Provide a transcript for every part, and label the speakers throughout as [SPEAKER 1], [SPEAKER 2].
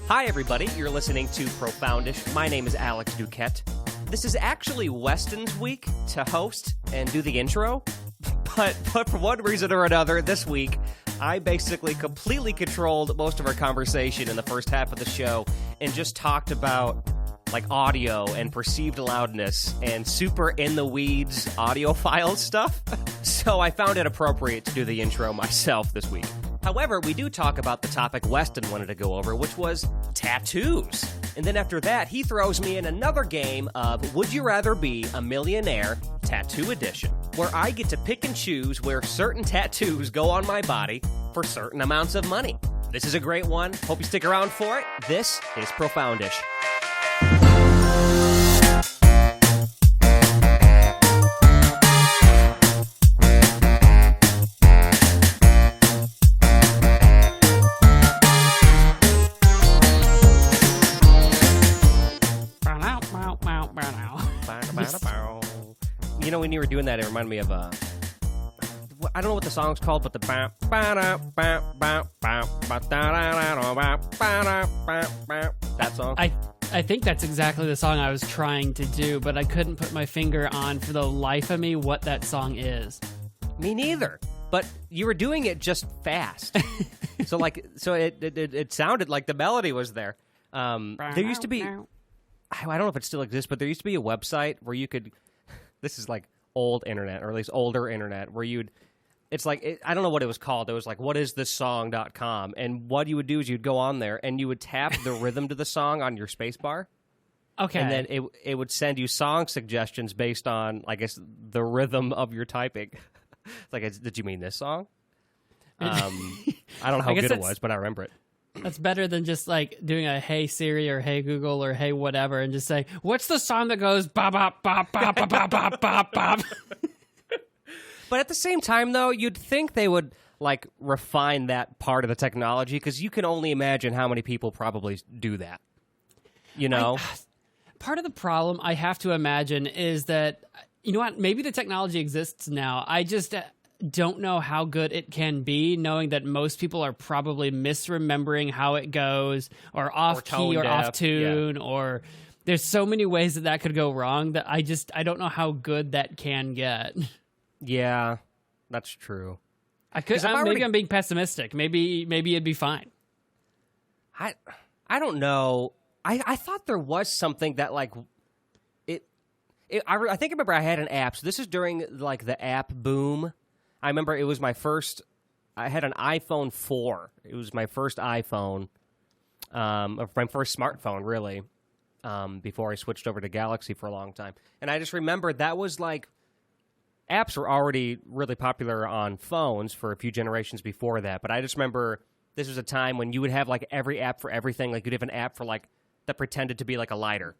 [SPEAKER 1] Hi, everybody. You're listening to Profoundish. My name is Alex Duquette. This is actually Weston's week to host and do the intro, but for one reason or another, this week, I basically completely controlled most of our conversation in the first half of the show and just talked about like audio and perceived loudness and super in-the-weeds audiophile stuff. So I found it appropriate to do the intro myself this week. However, we do talk about the topic Weston wanted to go over, which was tattoos. And then after that, he throws me in another game of Would You Rather Be a Millionaire Tattoo Edition, where I get to pick and choose where certain tattoos go on my body for certain amounts of money. This is a great one. Hope you stick around for it. This is Profoundish. You know, when you were doing that, it reminded me of I don't know what the song's called, but the that song.
[SPEAKER 2] I think that's exactly the song I was trying to do, but I couldn't put my finger on for the life of me what that song is.
[SPEAKER 1] Me neither. But you were doing it just fast. so it sounded like the melody was there. There used to be, I don't know if it still exists, but there used to be a website where you could, this is like old internet, or at least older internet, where it's like, I don't know what it was called. It was like, whatisthisSong.com. And what you would do is you'd go on there and you would tap the rhythm to the song on your space bar.
[SPEAKER 2] Okay.
[SPEAKER 1] And then it would send you song suggestions based on, I guess, the rhythm of your typing. Like, did you mean this song? I don't know how good it was, but I remember it.
[SPEAKER 2] That's better than just like doing a Hey Siri or Hey Google or Hey whatever and just saying, what's the song that goes bop, bop, bop, bop, bop, bop, bop, bop, bop.
[SPEAKER 1] But at the same time, though, you'd think they would like refine that part of the technology, because you can only imagine how many people probably do that. You know?
[SPEAKER 2] Part of the problem I have to imagine is that, you know what, maybe the technology exists now. I just don't know how good it can be, knowing that most people are probably misremembering how it goes, or off key or off tune, or there's so many ways that could go wrong that I don't know how good that can get.
[SPEAKER 1] Yeah, that's true.
[SPEAKER 2] Maybe I'm being pessimistic. Maybe it'd be fine.
[SPEAKER 1] I don't know. I thought there was something that like I think I remember I had an app. So this is during like the app boom. I remember it was my first. I had an iPhone 4. It was my first iPhone, my first smartphone, really. Before I switched over to Galaxy for a long time, and I just remember that was like. Apps were already really popular on phones for a few generations before that, but I just remember this was a time when you would have like every app for everything. Like you'd have an app for like that pretended to be like a lighter,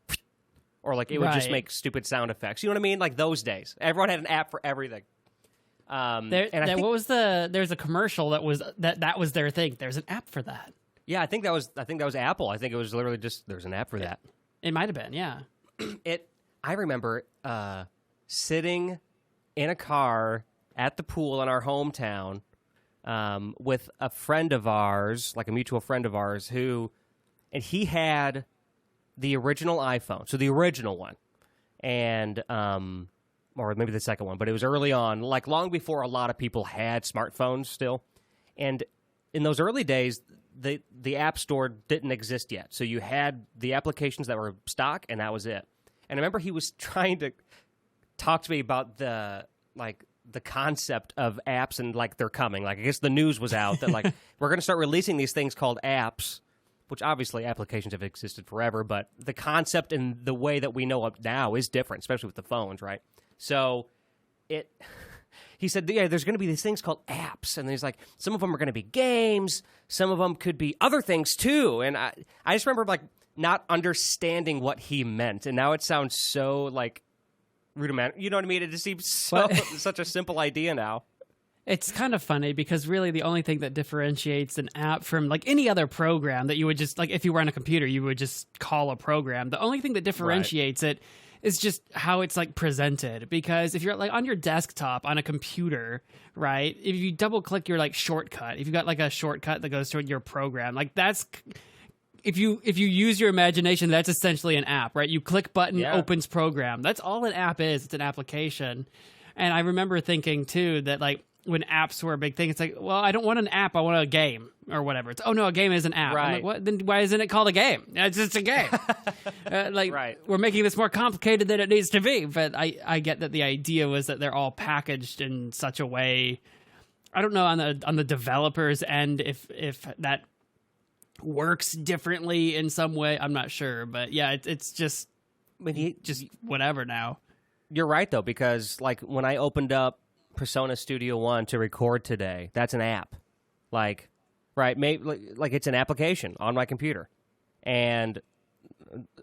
[SPEAKER 1] or like it would just make stupid sound effects. You know what I mean? Like those days, everyone had an app for everything.
[SPEAKER 2] There's a commercial that was their thing. There's an app for that.
[SPEAKER 1] Yeah, I think that was Apple. I think it was literally just there's an app for that.
[SPEAKER 2] It might have been, yeah.
[SPEAKER 1] I remember sitting in a car at the pool in our hometown with a friend of ours, like a mutual friend of ours, and he had the original iPhone, so the original one, and or maybe the second one, but it was early on, like long before a lot of people had smartphones still. And in those early days, the App Store didn't exist yet, so you had the applications that were stock, and that was it. And I remember he was trying to talk to me about the concept of apps, and like they're coming. Like I guess the news was out that like we're going to start releasing these things called apps, which obviously applications have existed forever, but the concept and the way that we know it now is different, especially with the phones, right? So he said, yeah, there's going to be these things called apps, and there's like some of them are going to be games, some of them could be other things too. And I just remember like not understanding what he meant, and now it sounds so like rudimentary. You know what I mean? It just seems such a simple idea now.
[SPEAKER 2] It's kind of funny because really the only thing that differentiates an app from like any other program that you would just like if you were on a computer, you would just call a program. The only thing that differentiates it is just how it's like presented. Because if you're like on your desktop on a computer, right? If you double click your like shortcut, if you've got like a shortcut that goes to your program, like that's if you use your imagination, that's essentially an app, right? You click button, opens program. That's all an app is. It's an application. And I remember thinking too that like when apps were a big thing, it's like, well, I don't want an app, I want a game or whatever. It's, oh no, a game is an app.
[SPEAKER 1] Right.
[SPEAKER 2] I'm like, what? Then why isn't it called a game? It's just a game. We're making this more complicated than it needs to be. But I get that the idea was that they're all packaged in such a way. I don't know on the developers end if that works differently in some way. I'm not sure, but yeah, it's just just whatever now.
[SPEAKER 1] You're right though, because like when I opened up Persona Studio One to record today, that's an app. Like, right? Maybe like it's an application on my computer, and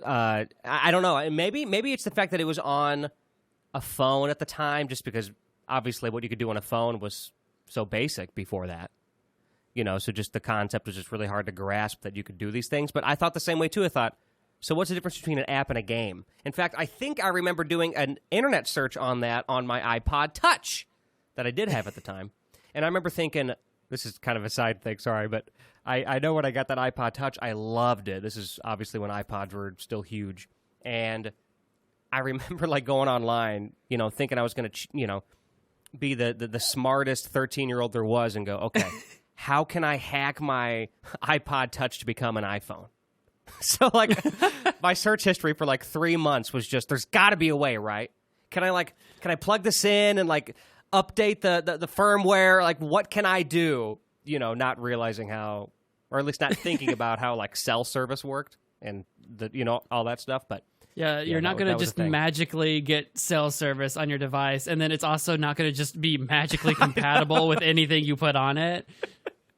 [SPEAKER 1] I don't know. Maybe it's the fact that it was on a phone at the time, just because obviously what you could do on a phone was so basic before that. You know, so just the concept was just really hard to grasp that you could do these things. But I thought the same way too. I thought, so what's the difference between an app and a game? In fact, I think I remember doing an internet search on that on my iPod Touch that I did have at the time. And I remember thinking, this is kind of a side thing, sorry, but I know when I got that iPod Touch, I loved it. This is obviously when iPods were still huge. And I remember like going online, you know, thinking I was going to, you know, be the smartest 13-year-old there was and go, okay, how can I hack my iPod Touch to become an iPhone? So, like, my search history for, like, 3 months was just, there's got to be a way, right? Can I plug this in and, like, update the firmware? Like, what can I do? You know, not realizing how, or at least not thinking about how, like, cell service worked and, all that stuff, but...
[SPEAKER 2] Yeah, you're not going to just magically get cell service on your device, and then it's also not going to just be magically compatible with anything you put on it.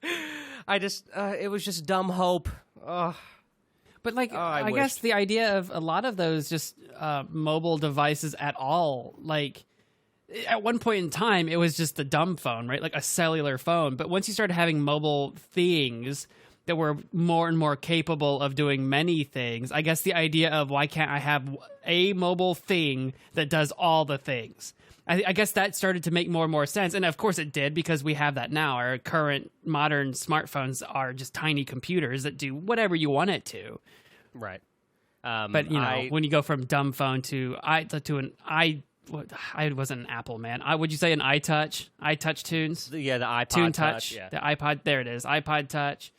[SPEAKER 1] It was just dumb hope. Ugh.
[SPEAKER 2] But, like, I guess the idea of a lot of those just mobile devices at all, like, at one point in time, it was just a dumb phone, right? Like a cellular phone. But once you started having mobile things that were more and more capable of doing many things, I guess the idea of why can't I have a mobile thing that does all the things? I guess that started to make more and more sense. And of course it did, because we have that now. Our current modern smartphones are just tiny computers that do whatever you want it to.
[SPEAKER 1] Right.
[SPEAKER 2] But, when you go from dumb phone to I wasn't an Apple, man. Would you say an iTouch? iTouch Tunes?
[SPEAKER 1] Yeah, the iPod
[SPEAKER 2] Tune
[SPEAKER 1] Touch.
[SPEAKER 2] The iPod, there it is, iPod Touch.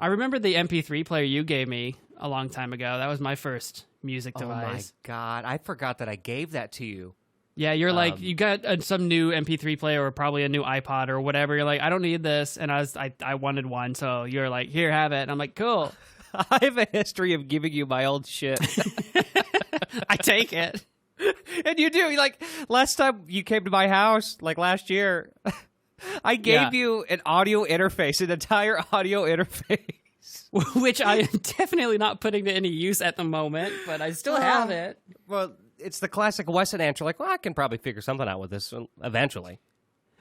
[SPEAKER 2] I remember the MP3 player you gave me a long time ago. That was my first music device.
[SPEAKER 1] Oh my God, I forgot that I gave that to you.
[SPEAKER 2] Yeah, you're like, you got some new MP3 player or probably a new iPod or whatever. You're like, I don't need this. And I wanted one. So you're like, here, have it. And I'm like, cool.
[SPEAKER 1] I have a history of giving you my old shit.
[SPEAKER 2] I take it.
[SPEAKER 1] And you do. Like, last time you came to my house, like last year, I gave you an audio interface, an entire audio interface.
[SPEAKER 2] Which I am definitely not putting to any use at the moment, but I still have it.
[SPEAKER 1] Well, it's the classic Weston answer, like, well, I can probably figure something out with this eventually.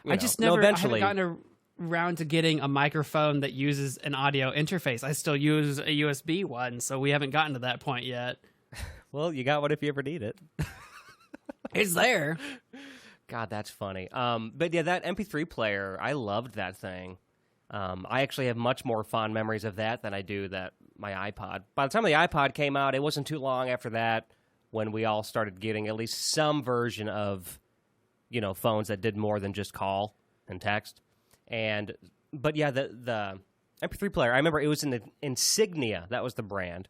[SPEAKER 2] I haven't gotten around to getting a microphone that uses an audio interface. I still use a USB one, so we haven't gotten to that point yet.
[SPEAKER 1] Well, you got one if you ever need it.
[SPEAKER 2] It's there.
[SPEAKER 1] God, that's funny. But yeah, that MP3 player, I loved that thing. I actually have much more fond memories of that than I do my iPod. By the time the iPod came out, it wasn't too long after that when we all started getting at least some version of, phones that did more than just call and text. But yeah, the MP3 player, I remember it was in the Insignia. That was the brand.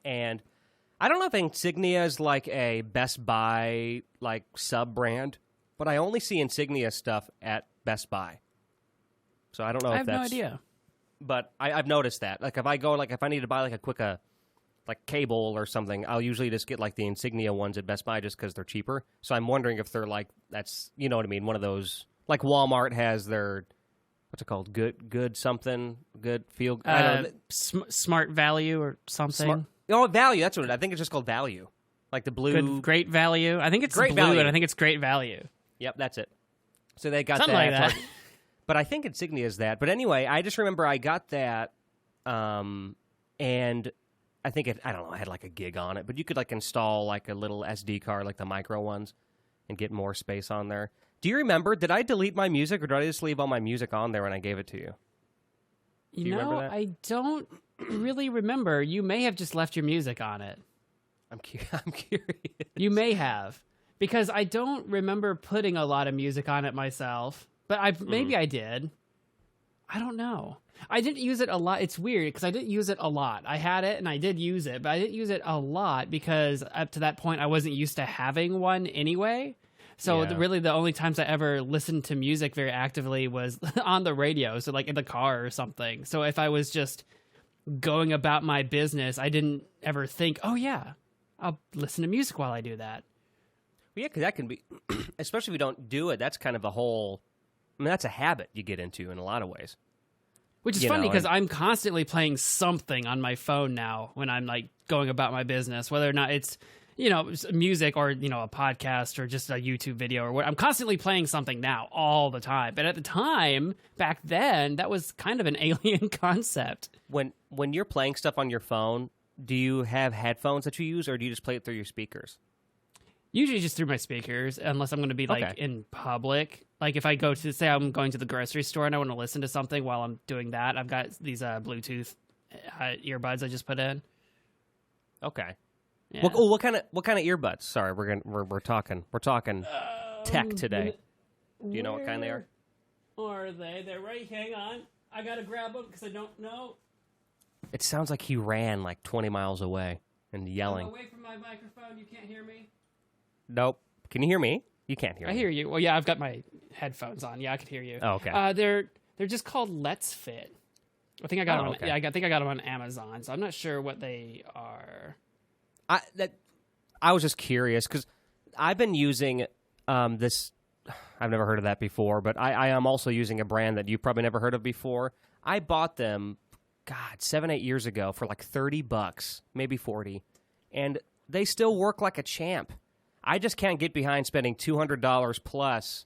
[SPEAKER 1] And I don't know if Insignia is like a Best Buy like sub-brand, but I only see Insignia stuff at Best Buy. So I don't know if that's... I have
[SPEAKER 2] no idea.
[SPEAKER 1] But I've noticed that. Like if I need to buy like a quick like cable or something, I'll usually just get like the Insignia ones at Best Buy just because they're cheaper. So I'm wondering if they're like, that's, you know what I mean, one of those, like Walmart has their, what's it called? Good something? Good feel? I don't know.
[SPEAKER 2] Smart Value or something?
[SPEAKER 1] Value. That's what it is. I think it's just called Value. Like the blue.
[SPEAKER 2] Great Value. I think it's
[SPEAKER 1] Great
[SPEAKER 2] blue,
[SPEAKER 1] Value.
[SPEAKER 2] and I think it's Great Value.
[SPEAKER 1] Yep, that's it. So they got
[SPEAKER 2] something
[SPEAKER 1] that.
[SPEAKER 2] like that.
[SPEAKER 1] But I think Insignia is that. But anyway, I just remember I got that, and I think I don't know, I had like a gig on it, but you could like install like a little SD card, like the micro ones, and get more space on there. Do you remember, did I delete my music, or did I just leave all my music on there when I gave it to you? Do you remember that?
[SPEAKER 2] I don't really remember. You may have just left your music on it.
[SPEAKER 1] I'm curious.
[SPEAKER 2] You may have, because I don't remember putting a lot of music on it myself, but maybe I did. I don't know. I didn't use it a lot. It's weird because I didn't use it a lot. I had it and I did use it, but I didn't use it a lot because up to that point I wasn't used to having one anyway. So really the only times I ever listened to music very actively was on the radio, so like in the car or something. So if I was just going about my business, I didn't ever think, oh yeah, I'll listen to music while I do that.
[SPEAKER 1] Well, yeah, because that can be, especially if you don't do it, that's kind of a whole, I mean, that's a habit you get into in a lot of ways.
[SPEAKER 2] Which is funny because I'm constantly playing something on my phone now when I'm like going about my business, whether or not it's, music or, a podcast or just a YouTube video or what. I'm constantly playing something now all the time. But at the time, back then, that was kind of an alien concept.
[SPEAKER 1] When you're playing stuff on your phone, do you have headphones that you use or do you just play it through your speakers?
[SPEAKER 2] Usually just through my speakers, unless I'm going to be like in public. Like if I go to, say I'm going to the grocery store and I want to listen to something while I'm doing that, I've got these Bluetooth earbuds I just put in.
[SPEAKER 1] Okay.
[SPEAKER 2] Yeah.
[SPEAKER 1] What kind of earbuds? Sorry, we're talking tech today. Do you know what kind they are?
[SPEAKER 2] Are they? They're right. Hang on, I gotta grab them because I don't know.
[SPEAKER 1] It sounds like he ran like 20 miles away and yelling.
[SPEAKER 2] I'm away from my microphone. You can't hear me.
[SPEAKER 1] Nope. Can you hear me? You can't hear me.
[SPEAKER 2] I hear you. Well, yeah, I've got my headphones on. Yeah, I could hear you.
[SPEAKER 1] Oh, okay.
[SPEAKER 2] They're just called Let's Fit. I think I got them.
[SPEAKER 1] Okay.
[SPEAKER 2] Yeah, I think I got them on Amazon. So I'm not sure what they are.
[SPEAKER 1] I was just curious because I've been using this. I've never heard of that before, but I am also using a brand that you've probably never heard of before. I bought them, 7-8 years ago for like $30, maybe 40, and they still work like a champ. I just can't get behind spending $200 plus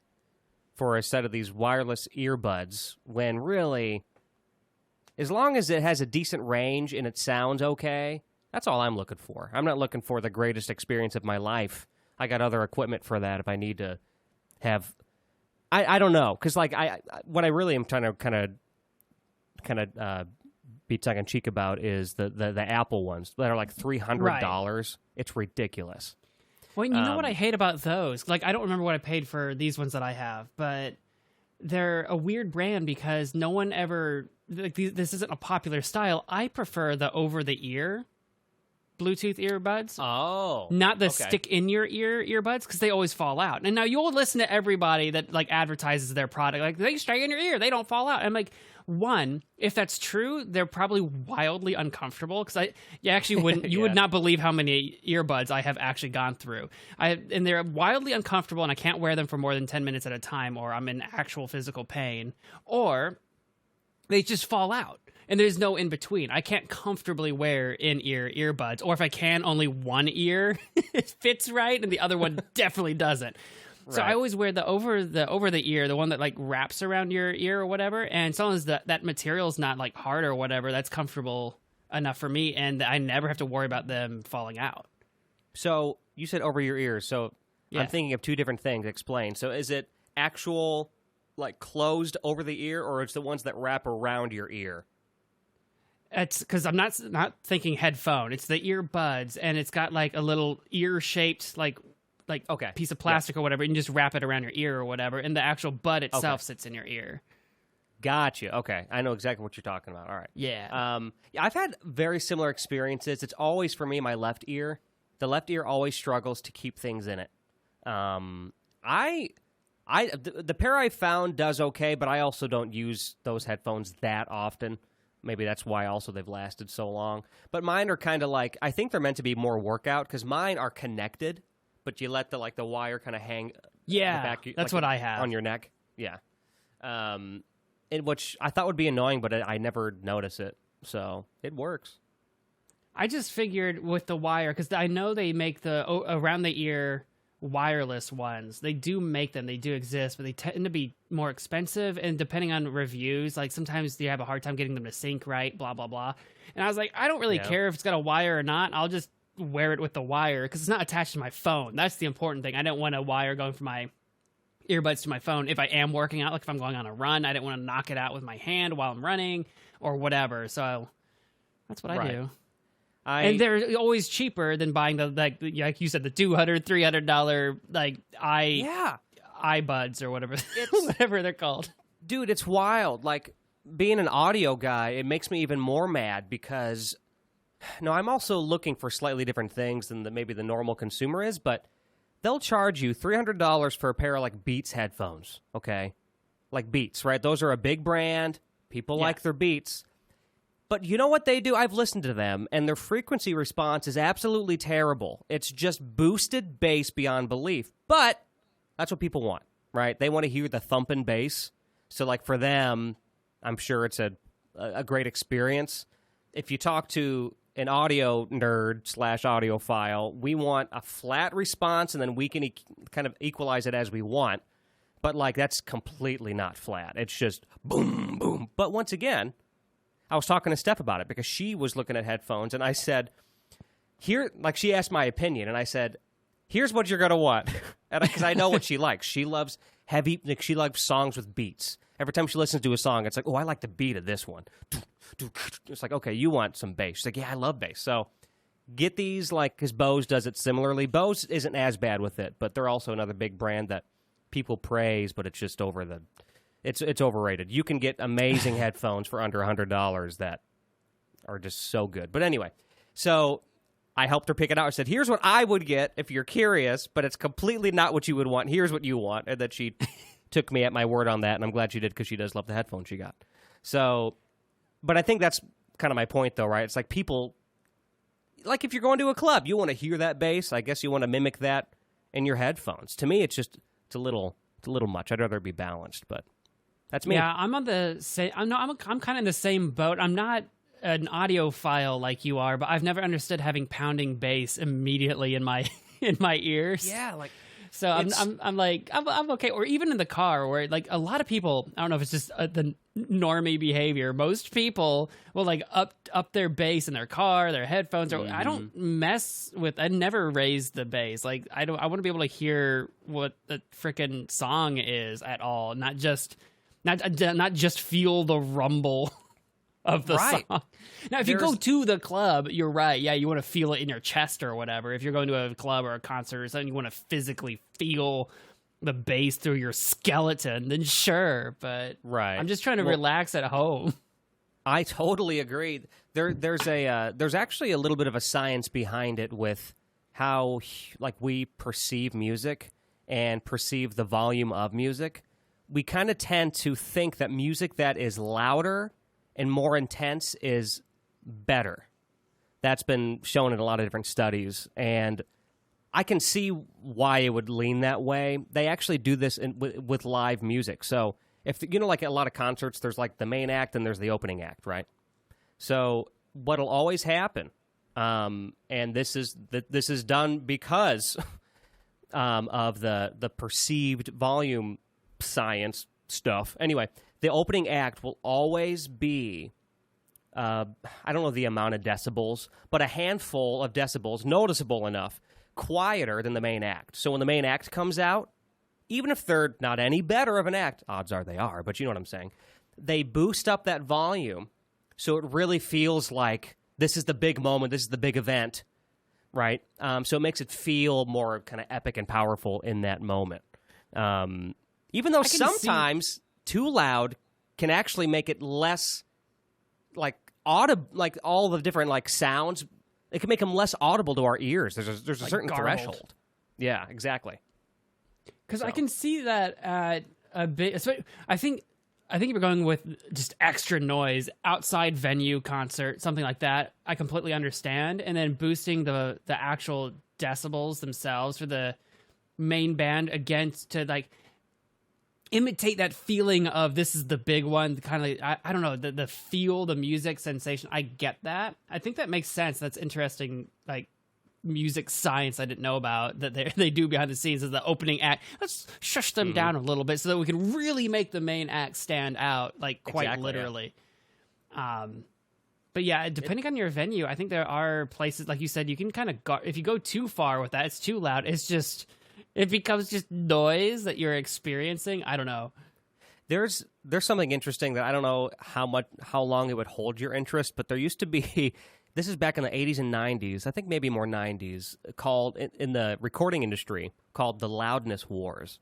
[SPEAKER 1] for a set of these wireless earbuds when really, as long as it has a decent range and it sounds okay, that's all I'm looking for. I'm not looking for the greatest experience of my life. I got other equipment for that if I need to have. I don't know, because like what I really am trying to kind of be tongue in cheek about is the Apple ones that are like $300. Right. It's ridiculous.
[SPEAKER 2] Well, you know what I hate about those? Like, I don't remember what I paid for these ones that I have, but they're a weird brand because no one ever, like, this isn't a popular style. I prefer the over-the-ear Bluetooth earbuds.
[SPEAKER 1] Oh.
[SPEAKER 2] Not the stick-in-your-ear earbuds, because they always fall out. And now you'll listen to everybody that, like, advertises their product. Like, they stay in your ear. They don't fall out. I'm like, one, if that's true, they're probably wildly uncomfortable because you actually wouldn't, you would not believe how many earbuds I have actually gone through. And they're wildly uncomfortable, and I can't wear them for more than 10 minutes at a time, or I'm in actual physical pain, or they just fall out. And there's no in between. I can't comfortably wear in-ear earbuds, or if I can, only one ear fits right, and the other one definitely doesn't. So I always wear the over the ear, the one that like wraps around your ear or whatever. And as long as that material's not like hard or whatever, that's comfortable enough for me, and I never have to worry about them falling out.
[SPEAKER 1] So you said over your ears. So I'm thinking of two different things. Explain. So is it actual like closed over the ear, or it's the ones that wrap around your ear?
[SPEAKER 2] It's because I'm not thinking headphone. It's the earbuds, and it's got like a little ear shaped like piece of plastic or whatever. You can just wrap it around your ear or whatever, and the actual bud itself sits in your ear.
[SPEAKER 1] Gotcha. Okay, I know exactly what you're talking about. All right.
[SPEAKER 2] Yeah.
[SPEAKER 1] I've had very similar experiences. It's always for me my left ear. The left ear always struggles to keep things in it. The pair I found does okay, but I also don't use those headphones that often. Maybe that's why also they've lasted so long. But mine are kind of like, I think they're meant to be more workout because mine are connected, but you let the wire kind of hang.
[SPEAKER 2] Yeah,
[SPEAKER 1] back,
[SPEAKER 2] that's what I have
[SPEAKER 1] on your neck. Yeah, which I thought would be annoying, but I never notice it, so it works.
[SPEAKER 2] I just figured with the wire, because I know they make the around the ear wireless ones. They do make them. They do exist, but they tend to be more expensive. And depending on reviews, like sometimes you have a hard time getting them to sync right, blah, blah, blah. And I was like, I don't really care if it's got a wire or not. I'll just wear it with the wire because it's not attached to my phone. That's the important thing. I don't want a wire going from my earbuds to my phone if I am working out. Like if I'm going on a run, I didn't want to knock it out with my hand while I'm running or whatever. So That's what I
[SPEAKER 1] Right.
[SPEAKER 2] do. And they're always cheaper than buying the like you said, the $200, $300 like iBuds or whatever whatever they're called.
[SPEAKER 1] Dude, it's wild. Like, being an audio guy, it makes me even more mad because, I'm also looking for slightly different things than maybe the normal consumer is, but they'll charge you $300 for a pair of, like, Beats headphones, okay? Like Beats, right? Those are a big brand. People like their Beats. But you know what they do? I've listened to them, and their frequency response is absolutely terrible. It's just boosted bass beyond belief. But that's what people want, right? They want to hear the thumping bass. So, like, for them, I'm sure it's a great experience. If you talk to an audio nerd / audiophile, we want a flat response, and then we can kind of equalize it as we want. But, like, that's completely not flat. It's just boom, boom. But once again, I was talking to Steph about it because she was looking at headphones, and I said, she asked my opinion, and I said, here's what you're going to want. Because I know what she likes. She loves she loves songs with beats. Every time she listens to a song, it's like, oh, I like the beat of this one. It's like, okay, you want some bass. She's like, yeah, I love bass. So get these, like, because Bose does it similarly. Bose isn't as bad with it, but they're also another big brand that people praise, but it's just it's overrated. You can get amazing headphones for under $100 that are just so good. But anyway, so I helped her pick it out. I said, here's what I would get if you're curious, but it's completely not what you would want. Here's what you want. And that she took me at my word on that, and I'm glad she did because she does love the headphones she got. So, but I think that's kind of my point, though, right? It's like people, like if you're going to a club, you want to hear that bass. I guess you want to mimic that in your headphones. To me, it's a little much. I'd rather it be balanced, but that's me.
[SPEAKER 2] Yeah, I'm on the same. I'm kind of in the same boat. I'm not an audiophile like you are, but I've never understood having pounding bass immediately in my ears.
[SPEAKER 1] Yeah, like.
[SPEAKER 2] So I'm like I'm okay, or even in the car where like a lot of people, I don't know if it's just the normie behavior. Most people will like up their bass in their car, their headphones. Or I don't mess with. I never raise the bass. Like I want to be able to hear what the freaking song is at all, not just feel the rumble of the song. Now, if you go to the club, you're right. Yeah, you want to feel it in your chest or whatever. If you're going to a club or a concert or something, you want to physically feel the bass through your skeleton, then sure. But I'm just trying to relax at home.
[SPEAKER 1] I totally agree. There's actually a little bit of a science behind it with how like we perceive music and perceive the volume of music. We kind of tend to think that music that is louder and more intense is better. That's been shown in a lot of different studies, and I can see why it would lean that way. They actually do this with live music. So if like at a lot of concerts, there's like the main act and there's the opening act, right? So what'll always happen, and this is done because of the perceived volume science stuff. Anyway, the opening act will always be, I don't know the amount of decibels, but a handful of decibels, noticeable enough, quieter than the main act. So when the main act comes out, even if they're not any better of an act, odds are they are, but you know what I'm saying, they boost up that volume so it really feels like this is the big moment, this is the big event, right? So it makes it feel more kind of epic and powerful in that moment. Even though sometimes too loud can actually make it less like audible, like all the different like sounds. It can make them less audible to our ears. There's a like certain threshold. Yeah, exactly.
[SPEAKER 2] Because I can see that at a bit. I think if you're going with just extra noise, outside venue, concert, something like that, I completely understand. And then boosting the actual decibels themselves for the main band against to like imitate that feeling of this is the big one, kind of I don't know, the feel, the music sensation. I get that. I think that makes sense. That's interesting, like music science I didn't know about that they do behind the scenes as the opening act. Let's shush them down a little bit so that we can really make the main act stand out, like quite literally. Yeah. But yeah, depending on your venue, I think there are places, like you said, you can kind of if you go too far with that, it's too loud. It becomes just noise that you're experiencing. I don't know.
[SPEAKER 1] there's something interesting that I don't know how long it would hold your interest, but there used to be this is back in the 80s and 90s, I think maybe more 90s, called in the recording industry called the loudness wars.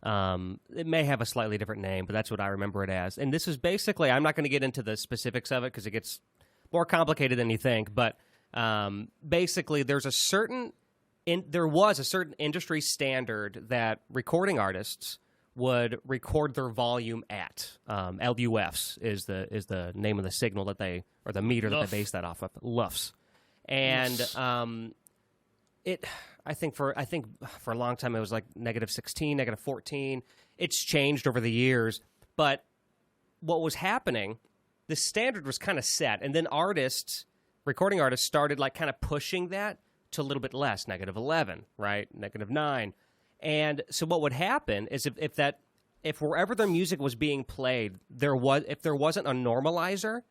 [SPEAKER 1] It may have a slightly different name, but that's what I remember it as. And this is basically, I'm not going to get into the specifics of it because it gets more complicated than you think, but basically there was a certain industry standard that recording artists would record their volume at. LUFs is the name of the signal that they, or the meter that they base that off of. LUFs. And I think for a long time it was like -16, -14. It's changed over the years, but what was happening, the standard was kind of set, and then recording artists started like kind of pushing that to a little bit less, -11, right, -9. And so what would happen is if wherever their music was being played, if there wasn't a normalizer,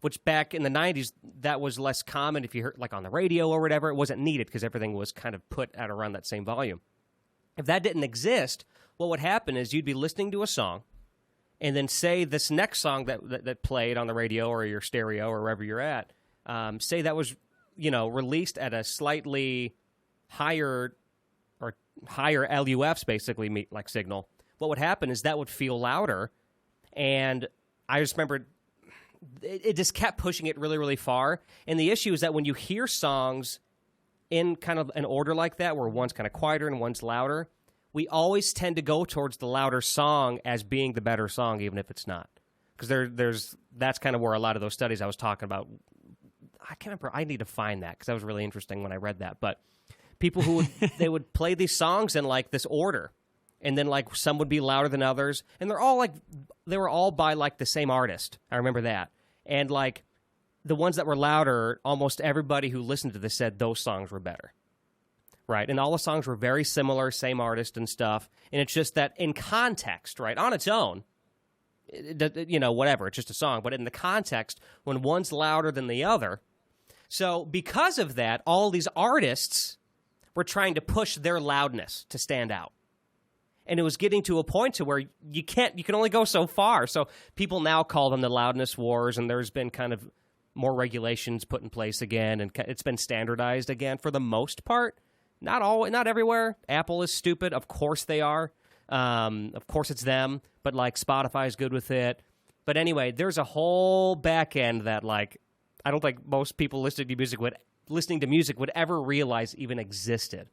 [SPEAKER 1] which back in the 90s, that was less common if you heard like on the radio or whatever, it wasn't needed because everything was kind of put at around that same volume. If that didn't exist, what would happen is you'd be listening to a song, and then say this next song that played on the radio or your stereo or wherever you're at, say that was, released at a slightly higher LUFs, basically, like signal. What would happen is that would feel louder, and I just remember it just kept pushing it really, really far. And the issue is that when you hear songs in kind of an order like that, where one's kind of quieter and one's louder, we always tend to go towards the louder song as being the better song, even if it's not. Because that's kind of where a lot of those studies I was talking about, I can't remember, I need to find that, because that was really interesting when I read that. But people they would play these songs in like this order, and then like some would be louder than others, and they were all by like the same artist. I remember that. And like the ones that were louder, almost everybody who listened to this said those songs were better. Right? And all the songs were very similar, same artist and stuff. And it's just that in context, right, on its own, whatever, it's just a song. But in the context, when one's louder than the other. So because of that, all these artists were trying to push their loudness to stand out. And it was getting to a point to where you can only go so far. So people now call them the loudness wars, and there's been kind of more regulations put in place again, and it's been standardized again for the most part. Not everywhere. Apple is stupid. Of course they are. Of course it's them. But like Spotify is good with it. But anyway, there's a whole back end that like I don't think most people listening to music would ever realize even existed.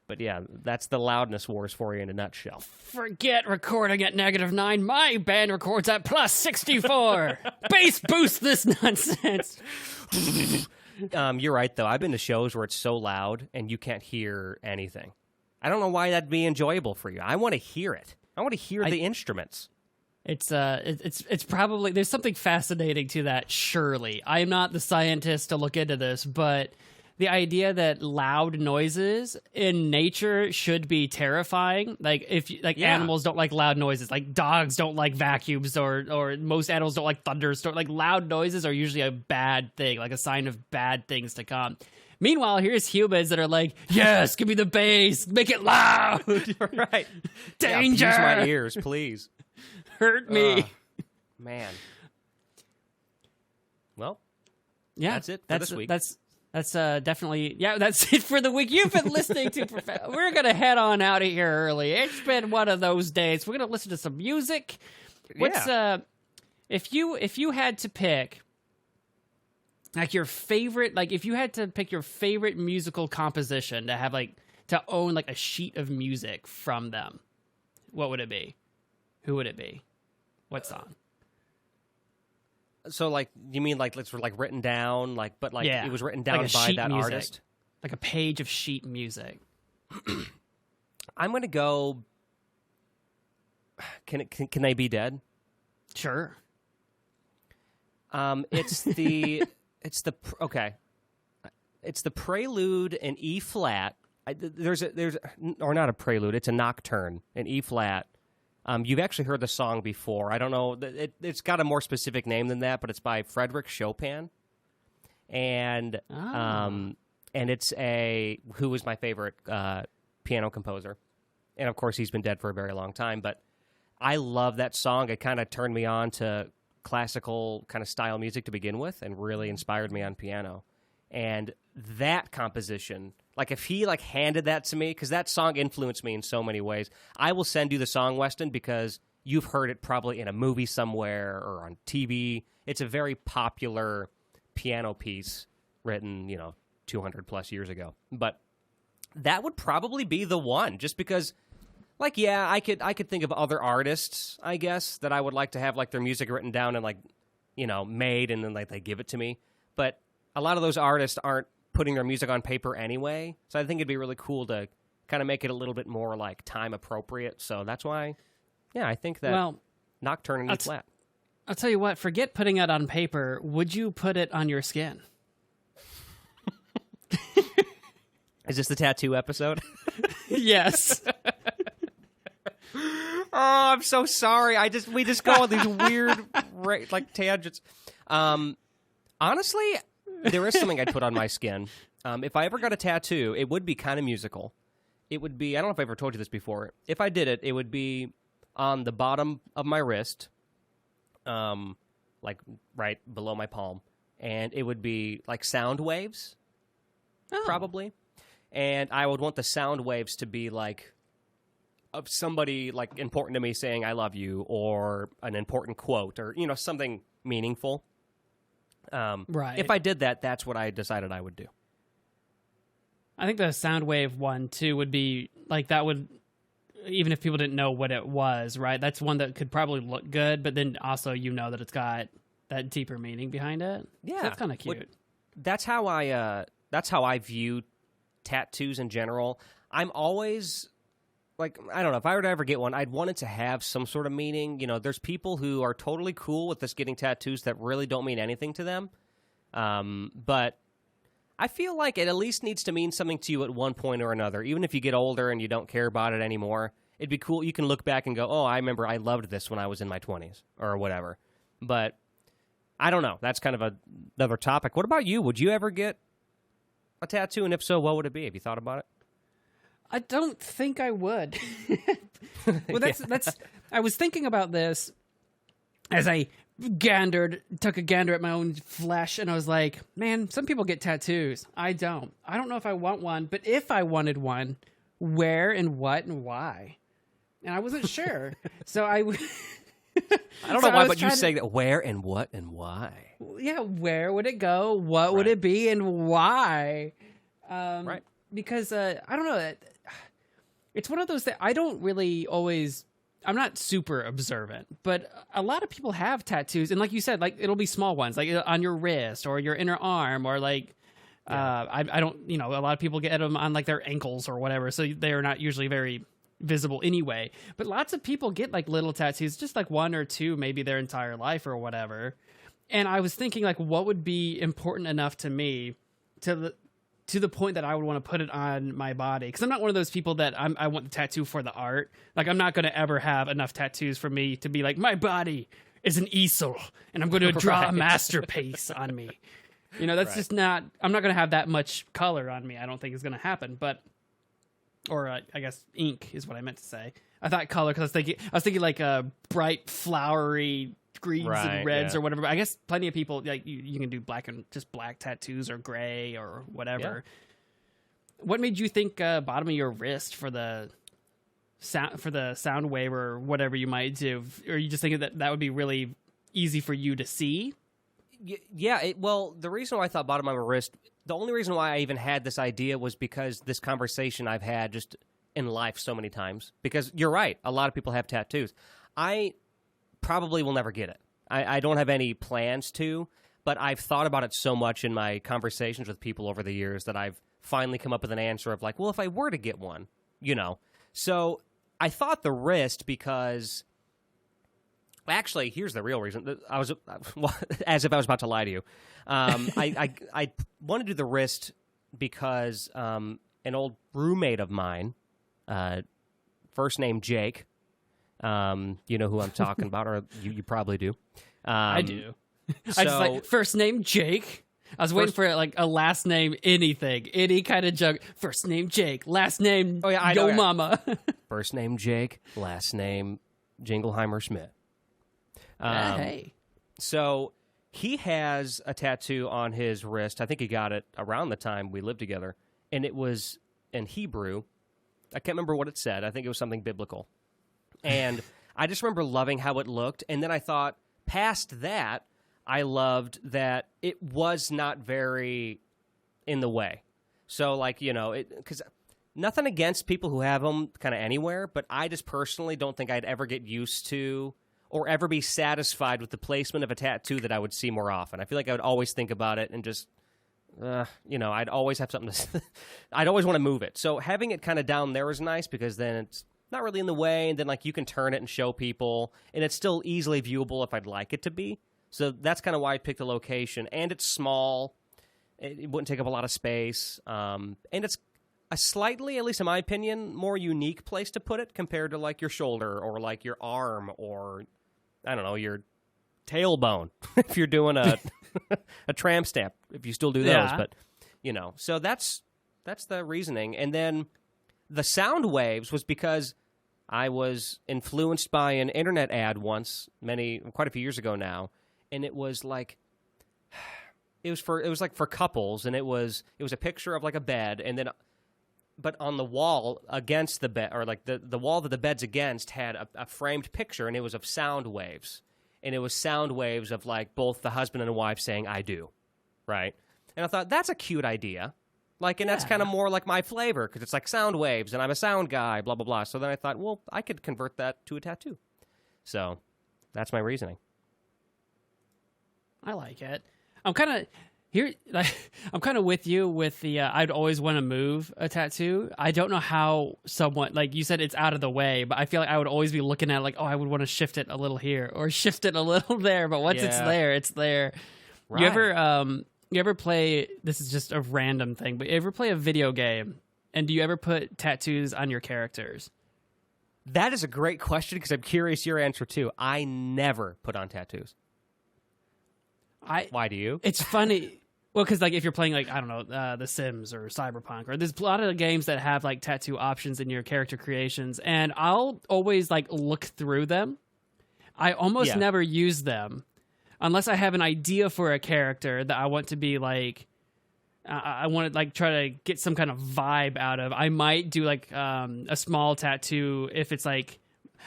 [SPEAKER 1] But yeah, that's the loudness wars for you in a nutshell.
[SPEAKER 2] Forget recording at -9. My band records at +64. Bass boost this nonsense.
[SPEAKER 1] You're right, though. I've been to shows where it's so loud and you can't hear anything. I don't know why that'd be enjoyable for you. I want to hear it. I want to hear the instruments.
[SPEAKER 2] It's probably, there's something fascinating to that, surely. I am not the scientist to look into this, but the idea that loud noises in nature should be terrifying. Like animals don't like loud noises. Like dogs don't like vacuums, or most animals don't like thunderstorms. Like loud noises are usually a bad thing, like a sign of bad things to come. Meanwhile, here's humans that are like, yes, give me the bass, make it loud.
[SPEAKER 1] Right.
[SPEAKER 2] Danger.
[SPEAKER 1] Use my ears, please.
[SPEAKER 2] Hurt me.
[SPEAKER 1] Man. Well,
[SPEAKER 2] yeah,
[SPEAKER 1] that's it for this week.
[SPEAKER 2] That's definitely, that's it for the week. You've been listening to We're going to head on out of here early. It's been one of those days. We're going to listen to some music. If you had to pick like your favorite, like if you had to pick your favorite musical composition to have like to own like a sheet of music from them, what would it be? Who would it be? What song?
[SPEAKER 1] So, like, you mean like it's like written down, like, but like it was written down
[SPEAKER 2] like
[SPEAKER 1] by that
[SPEAKER 2] music.
[SPEAKER 1] artist,
[SPEAKER 2] like a page of sheet music.
[SPEAKER 1] I'm gonna go. Can they be dead?
[SPEAKER 2] Sure.
[SPEAKER 1] It's the prelude in E flat. There's not a prelude. It's a nocturne in E flat. You've actually heard the song before. I don't know. It's got a more specific name than that, but it's by Frédéric Chopin. And it's who was my favorite piano composer. And, of course, he's been dead for a very long time. But I love that song. It kind of turned me on to classical kind of style music to begin with and really inspired me on piano. And that composition, like if he like handed that to me, because that song influenced me in so many ways. I will send you the song, Weston, because you've heard it probably in a movie somewhere or on TV. It's a very popular piano piece written, 200 plus years ago. But that would probably be the one, just because, like, yeah, I could think of other artists, I guess, that I would like to have like their music written down and like, made, and then like they give it to me. But a lot of those artists aren't putting their music on paper anyway, so I think it'd be really cool to kind of make it a little bit more like time appropriate. So that's why, yeah, I think that Nocturne and E flat.
[SPEAKER 2] I'll tell you what, forget putting it on paper. Would you put it on your skin?
[SPEAKER 1] Is this the tattoo episode?
[SPEAKER 2] Yes.
[SPEAKER 1] Oh, I'm so sorry. We just go on these weird like tangents. Honestly, there is something I'd put on my skin. If I ever got a tattoo, it would be kind of musical. It would be, I don't know if I ever told you this before. If I did it, it would be on the bottom of my wrist, like right below my palm. And it would be like sound waves, probably. And I would want the sound waves to be like of somebody like important to me saying I love you, or an important quote, or something meaningful.
[SPEAKER 2] Right.
[SPEAKER 1] If I did that, that's what I decided I would do.
[SPEAKER 2] I think the sound wave one too would be like, that would, even if people didn't know what it was, right? That's one that could probably look good, but then also that it's got that deeper meaning behind it.
[SPEAKER 1] Yeah,
[SPEAKER 2] so that's kind of cute.
[SPEAKER 1] That's how I view tattoos in general. I'm always like, I don't know, if I were to ever get one, I'd want it to have some sort of meaning. There's people who are totally cool with us getting tattoos that really don't mean anything to them. But I feel like it at least needs to mean something to you at one point or another. Even if you get older and you don't care about it anymore, it'd be cool. You can look back and go, oh, I remember I loved this when I was in my 20s or whatever. But I don't know. That's kind of another topic. What about you? Would you ever get a tattoo? And if so, what would it be? Have you thought about it?
[SPEAKER 2] I don't think I would. Well, that's. I was thinking about this as I took a gander at my own flesh, and I was like, man, some people get tattoos. I don't. I don't know if I want one, but if I wanted one, where and what and why? And I wasn't sure. So I
[SPEAKER 1] don't know why, but you say that where and what and why.
[SPEAKER 2] Yeah, where would it go? What would it be, and why?
[SPEAKER 1] Right.
[SPEAKER 2] Because I don't know. It's one of those that I don't really always. I'm not super observant, but a lot of people have tattoos, and like you said, like it'll be small ones, like on your wrist or your inner arm, or like I don't. A lot of people get them on like their ankles or whatever, so they're not usually very visible anyway. But lots of people get like little tattoos, just like one or two, maybe their entire life or whatever. And I was thinking, like, what would be important enough to me to the point that I would want to put it on my body. Because I'm not one of those people that I want the tattoo for the art. Like, I'm not going to ever have enough tattoos for me to be like, my body is an easel, and I'm going to draw a masterpiece on me. That's just not, I'm not going to have that much color on me. I don't think it's going to happen. But, or I guess ink is what I meant to say. I thought color because I was thinking like a bright, flowery greens and reds or whatever. But I guess plenty of people, like you can do black tattoos or gray or whatever. Yeah. What made you think bottom of your wrist for the sound wave or whatever you might do? Or are you just thinking that would be really easy for you to see?
[SPEAKER 1] Yeah. Well, the reason why I thought bottom of my wrist, the only reason why I even had this idea was because this conversation I've had just in life so many times. Because you're right, a lot of people have tattoos. I probably will never get it. I don't have any plans to, but I've thought about it so much in my conversations with people over the years that I've finally come up with an answer of like, well, if I were to get one, So I thought the wrist because, actually, here's the real reason. I was, as if I was about to lie to you. I want to do the wrist because an old roommate of mine, first name Jake, you know who I'm talking about, or you probably do.
[SPEAKER 2] I do. I just like first name Jake. I was waiting for like a last name anything, any kind of joke. First name Jake, last name Mama.
[SPEAKER 1] First name Jake, last name Jingleheimer Schmidt.
[SPEAKER 2] Hey.
[SPEAKER 1] So he has a tattoo on his wrist. I think he got it around the time we lived together, and it was in Hebrew. I can't remember what it said. I think it was something biblical. And I just remember loving how it looked, and then I thought, past that, I loved that it was not very in the way. So, like, you know, because nothing against people who have them kind of anywhere, but I just personally don't think I'd ever get used to or ever be satisfied with the placement of a tattoo that I would see more often. I feel like I would always think about it and just, you know, I'd always have something to I'd always want to move it. So having it kind of down there is nice because then it's not really in the way, and then, like, you can turn it and show people, and it's still easily viewable if I'd like it to be. So that's kind of why I picked the location, and it's small. It wouldn't take up a lot of space, and it's a slightly, at least in my opinion, more unique place to put it compared to, like, your shoulder or, like, your arm or, I don't know, your tailbone if you're doing a tramp stamp, if you still do those.
[SPEAKER 2] Yeah.
[SPEAKER 1] But, you know, so that's the reasoning. And then the sound waves was because I was influenced by an internet ad once, quite a few years ago now, and it was like, it was like for couples, and it was a picture of like a bed, and then, but on the wall against the bed, or like the wall that the bed's against had a framed picture, and it was of sound waves, and it was sound waves of like both the husband and wife saying "I do," right? And I thought that's a cute idea. Like, and that's kind of more like my flavor, because it's like sound waves, and I'm a sound guy, blah, blah, blah. So then I thought, well, I could convert that to a tattoo. So that's my reasoning.
[SPEAKER 2] I like it. I'm kind of with you with the, I'd always want to move a tattoo. I don't know how someone, like you said, it's out of the way, but I feel like I would always be looking at it like, oh, I would want to shift it a little here or shift it a little there. But once it's there, it's there. Right. You ever play, this is just a random thing, but you ever play a video game, and do you ever put tattoos on your characters?
[SPEAKER 1] That is a great question, because I'm curious your answer, too. I never put on tattoos. Why do you?
[SPEAKER 2] It's funny. Well, because like if you're playing, like, I don't know, The Sims or Cyberpunk, or there's a lot of games that have like tattoo options in your character creations, and I'll always like look through them. I almost never use them. Unless I have an idea for a character that I want to be like, I want to like try to get some kind of vibe out of. I might do like a small tattoo if it's like,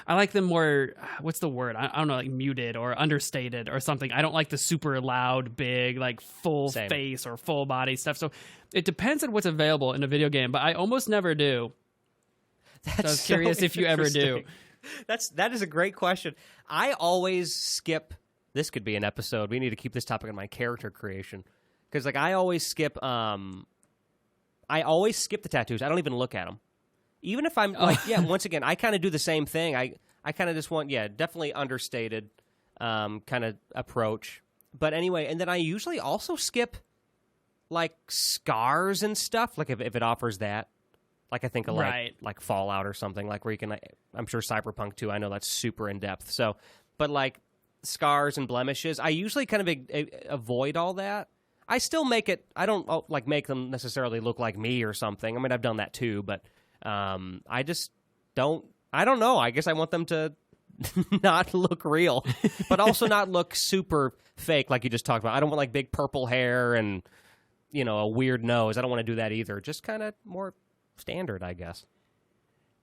[SPEAKER 2] I like them more, what's the word? I don't know, like muted or understated or something. I don't like the super loud, big, like full face or full body stuff. So it depends on what's available in a video game, but I almost never do. So I was curious if you ever do.
[SPEAKER 1] That is a great question. I always skip. This could be an episode. We need to keep this topic on my character creation, because like I always skip the tattoos. I don't even look at them, even if I'm like, once again, I kind of do the same thing. I kind of just want definitely understated kind of approach. But anyway, and then I usually also skip like scars and stuff, like if it offers that. Like I think of like Fallout or something, like where you can. I'm sure Cyberpunk too. I know that's super in depth. So, but like scars and blemishes, I usually kind of avoid all that. I still make it. I don't like make them necessarily look like me or something. I mean, I've done that too, but I just don't. I don't know. I guess I want them to not look real, but also not look super fake, like you just talked about. I don't want like big purple hair and a weird nose. I don't want to do that either. Just kind of more standard, I guess.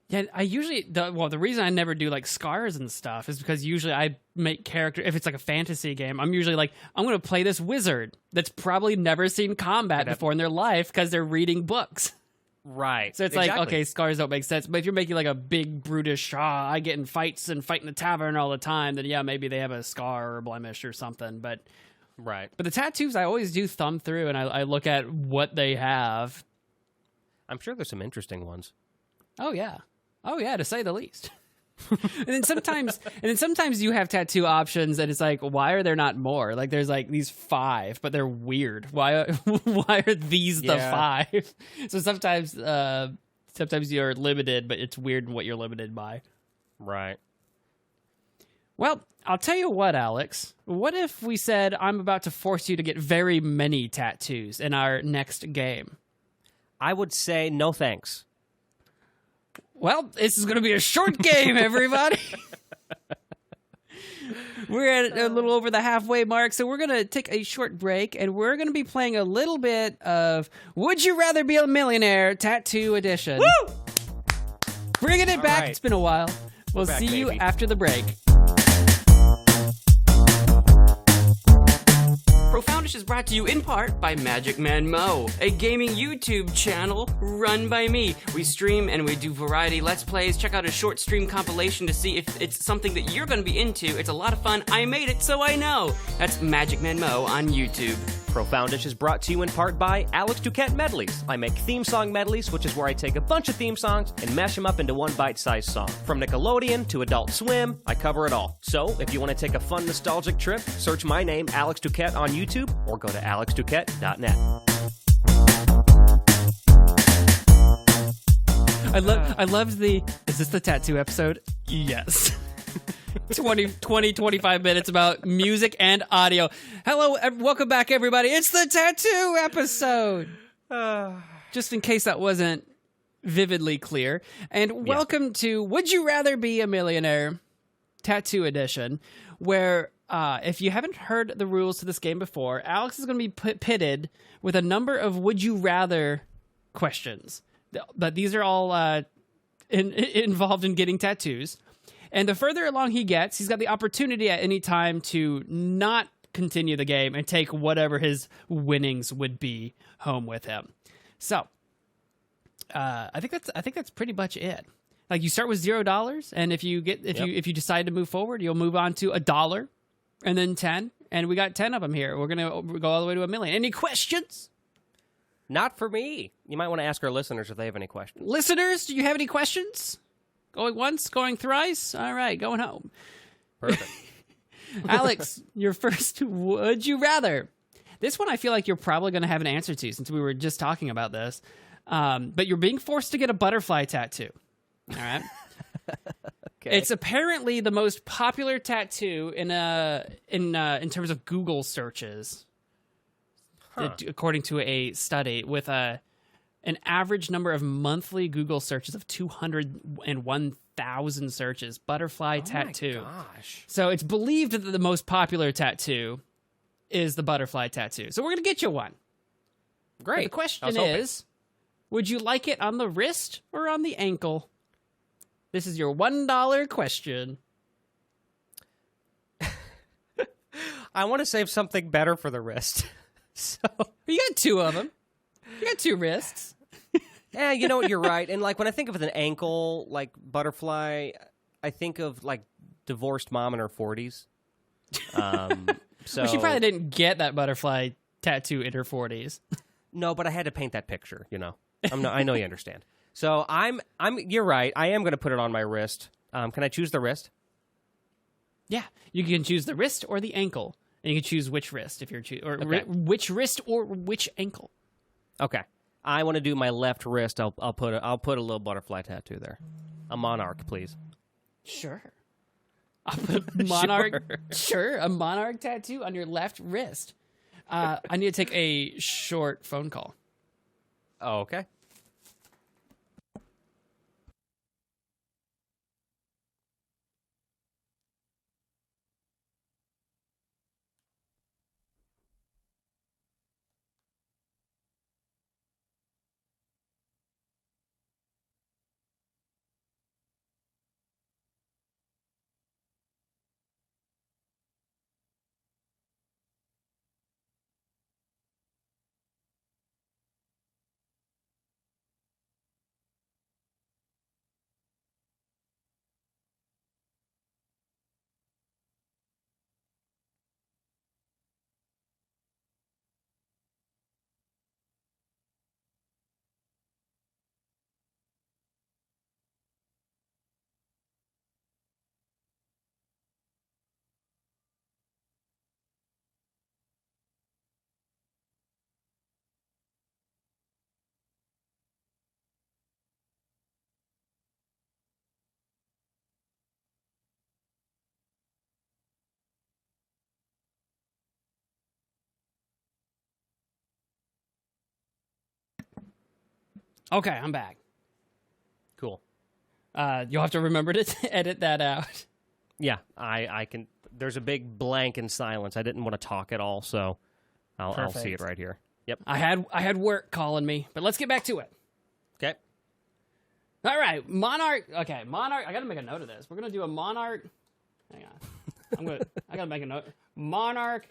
[SPEAKER 2] Yeah, I usually, the reason I never do like scars and stuff is because usually I make character, if it's like a fantasy game, I'm usually like, I'm going to play this wizard that's probably never seen combat before in their life because they're reading books.
[SPEAKER 1] Right.
[SPEAKER 2] So it's like, okay, scars don't make sense. But if you're making like a big, brutish, I get in fights and fight in the tavern all the time, then maybe they have a scar or a blemish or something. But the tattoos, I always do thumb through and I look at what they have.
[SPEAKER 1] I'm sure there's some interesting ones.
[SPEAKER 2] Oh, yeah, to say the least. and then sometimes you have tattoo options, and it's like, why are there not more? Like, there's like these 5, but they're weird. Why are these the 5? So sometimes you're limited, but it's weird what you're limited by.
[SPEAKER 1] Right.
[SPEAKER 2] Well, I'll tell you what, Alex. What if we said I'm about to force you to get very many tattoos in our next game?
[SPEAKER 1] I would say no thanks.
[SPEAKER 2] Well, this is going to be a short game, everybody. We're at a little over the halfway mark, so we're going to take a short break, and we're going to be playing a little bit of Would You Rather Be a Millionaire Tattoo Edition.
[SPEAKER 1] Woo!
[SPEAKER 2] Bringing it back.
[SPEAKER 1] right.
[SPEAKER 2] It's been a while. We'll
[SPEAKER 1] back,
[SPEAKER 2] see you
[SPEAKER 1] baby.
[SPEAKER 2] after the break. Profoundish is brought to you in part by Magic Man Mo, a gaming YouTube channel run by me. We stream and we do variety Let's Plays. Check out a short stream compilation to see if it's something that you're going to be into. It's a lot of fun. I made it, so I know. That's Magic Man Mo on YouTube.
[SPEAKER 1] Profoundish is brought to you in part by Alex Duquette Medleys. I make theme song medleys, which is where I take a bunch of theme songs and mash them up into one bite-sized song. From Nickelodeon to Adult Swim, I cover it all. So, if you want to take a fun nostalgic trip, search my name, Alex Duquette, on YouTube, or go to alexduquette.net.
[SPEAKER 2] I loved the, is this the tattoo episode? Yes. 25 minutes about music and audio. Hello, welcome back, everybody. It's the tattoo episode. Just in case that wasn't vividly clear. And welcome to Would You Rather Be a Millionaire Tattoo Edition, where if you haven't heard the rules to this game before, Alex is going to be pitted with a number of Would You Rather questions. But these are all involved in getting tattoos. And the further along he gets, he's got the opportunity at any time to not continue the game and take whatever his winnings would be home with him. So, I think that's pretty much it. Like, you start with $0, and if you decide to move forward, you'll move on to $1, and then 10, and we got 10 of them here. We're gonna go all the way to $1 million. Any questions?
[SPEAKER 1] Not for me. You might want to ask our listeners if they have any questions.
[SPEAKER 2] Listeners, do you have any questions? Going once, going thrice? All right, going home.
[SPEAKER 1] Perfect.
[SPEAKER 2] Alex, your first Would You Rather. This one I feel like you're probably going to have an answer to, since we were just talking about this. But you're being forced to get a butterfly tattoo. All right?
[SPEAKER 1] Okay.
[SPEAKER 2] It's apparently the most popular tattoo in terms of Google searches, according to a study, with an average number of monthly Google searches of 201,000 searches. Butterfly tattoo.
[SPEAKER 1] My gosh.
[SPEAKER 2] So it's believed that the most popular tattoo is the butterfly tattoo. So we're going to get you one.
[SPEAKER 1] Great.
[SPEAKER 2] But the question is, would you like it on the wrist or on the ankle? This is your $1 question.
[SPEAKER 1] I want to save something better for the wrist. So
[SPEAKER 2] You got two of them. You got two wrists.
[SPEAKER 1] yeah, you know what? You're right. And like when I think of an ankle, like butterfly, I think of like divorced mom in her 40s. So
[SPEAKER 2] Well, she probably didn't get that butterfly tattoo in her 40s.
[SPEAKER 1] No, but I had to paint that picture. You know, I know you understand. So you're right. I am going to put it on my wrist. Can I choose the wrist?
[SPEAKER 2] Yeah, you can choose the wrist or the ankle, and you can choose which wrist if you're which wrist or which ankle.
[SPEAKER 1] Okay. I want to do my left wrist. I'll put a little butterfly tattoo there. A monarch, please.
[SPEAKER 2] Sure. I'll put a monarch. Sure, a monarch tattoo on your left wrist. I need to take a short phone call.
[SPEAKER 1] Oh, okay.
[SPEAKER 2] Okay, I'm back.
[SPEAKER 1] Cool.
[SPEAKER 2] You'll have to remember to edit that out.
[SPEAKER 1] Yeah, I can. There's a big blank in silence. I didn't want to talk at all, so I'll see it right here. Yep.
[SPEAKER 2] I had work calling me, but let's get back to it.
[SPEAKER 1] Okay.
[SPEAKER 2] All right, Monarch. Okay, Monarch. I got to make a note of this. We're gonna do a Monarch. Hang on. I gotta make a note. Monarch,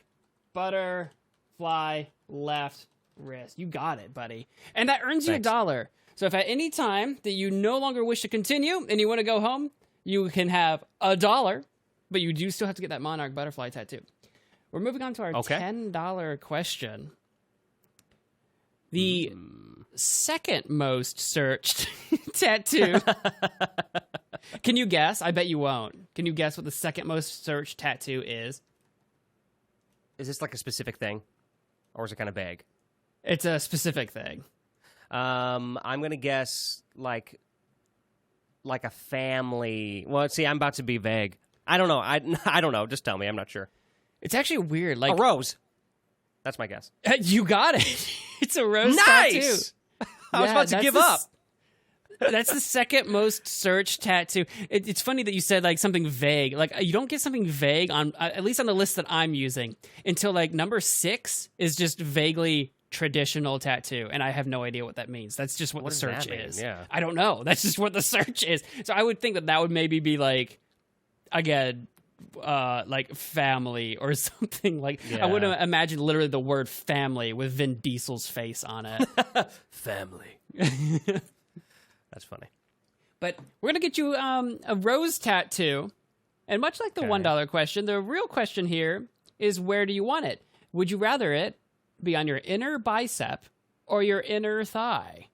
[SPEAKER 2] butterfly, left wrist. You got it, buddy. And that earns you $1. So if at any time that you no longer wish to continue and you want to go home, you can have $1, but you do still have to get that Monarch butterfly tattoo. We're moving on to our $10 question. The second most searched tattoo. Can you guess? I bet you won't. Can you guess what the second most searched tattoo is?
[SPEAKER 1] Is this like a specific thing? Or is it kind of vague?
[SPEAKER 2] It's a specific thing.
[SPEAKER 1] I'm going to guess like a family. Well, see, I'm about to be vague. I don't know. I don't know. Just tell me. I'm not sure.
[SPEAKER 2] It's actually weird. Like
[SPEAKER 1] a rose. That's my guess.
[SPEAKER 2] You got it. It's a rose
[SPEAKER 1] nice!
[SPEAKER 2] tattoo.
[SPEAKER 1] I was about to give up.
[SPEAKER 2] That's the second most searched tattoo. It's funny that you said like something vague. Like you don't get something vague on at least on the list that I'm using until like number 6 is just vaguely traditional tattoo, and I have no idea what that means. That's just what the search is.
[SPEAKER 1] Yeah.
[SPEAKER 2] I don't know. That's just what the search is. So I would think that would maybe be like again. Like family or something like I wouldn't imagine literally the word family with Vin Diesel's face on it.
[SPEAKER 1] Family. That's funny.
[SPEAKER 2] But we're gonna get you a rose tattoo, and much like the $1 question, the real question here is where do you want it? Would you rather it be on your inner bicep or your inner thigh?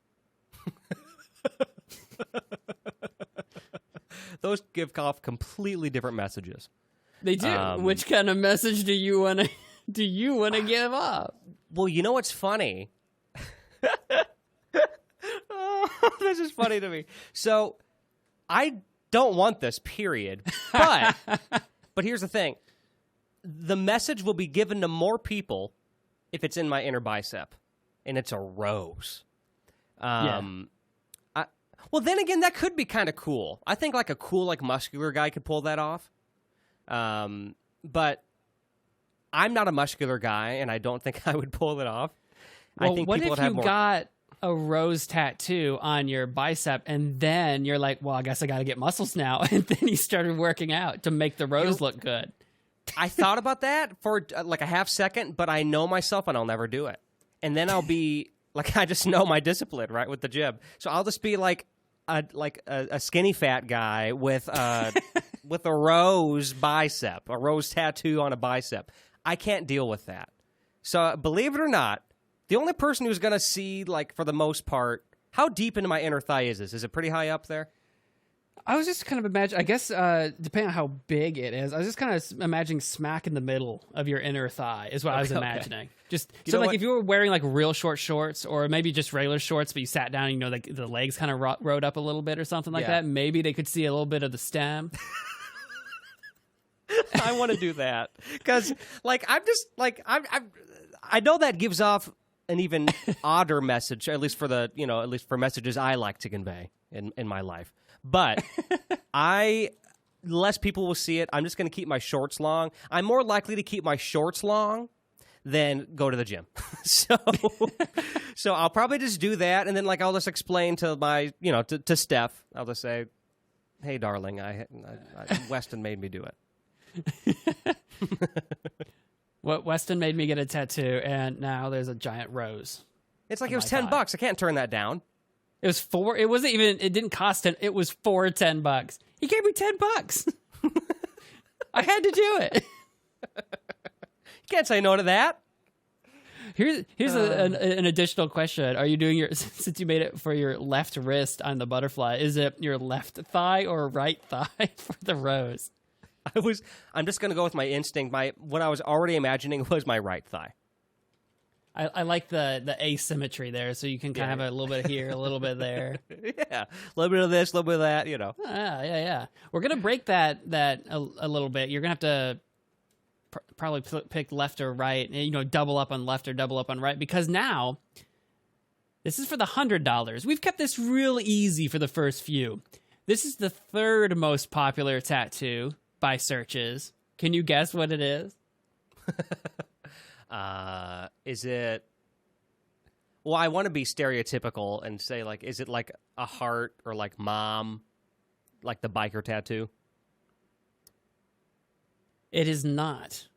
[SPEAKER 1] Those give off completely different messages.
[SPEAKER 2] They do. Which kind of message do you want to give up?
[SPEAKER 1] Well, you know what's funny? This is funny to me. So, I don't want this, period. But here's the thing. The message will be given to more people if it's in my inner bicep, and it's a rose. Well, then again, that could be kind of cool. I think like a cool, like muscular guy could pull that off. But I'm not a muscular guy, and I don't think I would pull it off.
[SPEAKER 2] Well,
[SPEAKER 1] I think
[SPEAKER 2] what
[SPEAKER 1] people
[SPEAKER 2] if
[SPEAKER 1] would have
[SPEAKER 2] you
[SPEAKER 1] more...
[SPEAKER 2] got a rose tattoo on your bicep, and then you're like, well, I guess I got to get muscles now. And then you started working out to make the rose look good.
[SPEAKER 1] I thought about that for like a half second, but I know myself and I'll never do it. And then I'll be like, I just know my discipline, right, with the gym. So I'll just be like a skinny fat guy with a rose bicep, a rose tattoo on a bicep. I can't deal with that. So believe it or not, the only person who's going to see, like, for the most part, how deep into my inner thigh is this? Is it pretty high up there?
[SPEAKER 2] I was just kind of imagining, I guess, depending on how big it is, I was just kind of imagining smack in the middle of your inner thigh is what I was imagining. Just so, like, if you were wearing, like, real short shorts or maybe just regular shorts, but you sat down and, you know, like, the legs kind of rode up a little bit or something like that, maybe they could see a little bit of the stem.
[SPEAKER 1] I want to do that because, like, I'm just, like, I know that gives off an even odder message, at least for at least for messages I like to convey in my life. But less people will see it. I'm just going to keep my shorts long. I'm more likely to keep my shorts long than go to the gym. So I'll probably just do that. And then, like, I'll just explain to my, to Steph, I'll just say, hey, darling, Weston made me do it.
[SPEAKER 2] What Weston made me get a tattoo, and now there's a giant rose.
[SPEAKER 1] It's like it was $10. I can't turn that down.
[SPEAKER 2] It was $4. It wasn't even. It didn't cost $10. It was for $10. He gave me $10. I had to do it.
[SPEAKER 1] You can't say no to that.
[SPEAKER 2] Here's an additional question. Are you doing since you made it for your left wrist on the butterfly? Is it your left thigh or right thigh for the rose?
[SPEAKER 1] I'm just going to go with my instinct. What I was already imagining was my right thigh.
[SPEAKER 2] I like the asymmetry there, so you can kind of have a little bit here, a little bit there.
[SPEAKER 1] Yeah, a little bit of this, a little bit of that,
[SPEAKER 2] Yeah. We're going to break that a little bit. You're going to have to probably pick left or right, double up on left or double up on right, because now this is for the $100. We've kept this real easy for the first few. This is the third most popular tattoo by searches. Can you guess what it is?
[SPEAKER 1] Is it... Well, I want to be stereotypical and say, like, is it like a heart or like mom, like the biker tattoo?
[SPEAKER 2] It is not.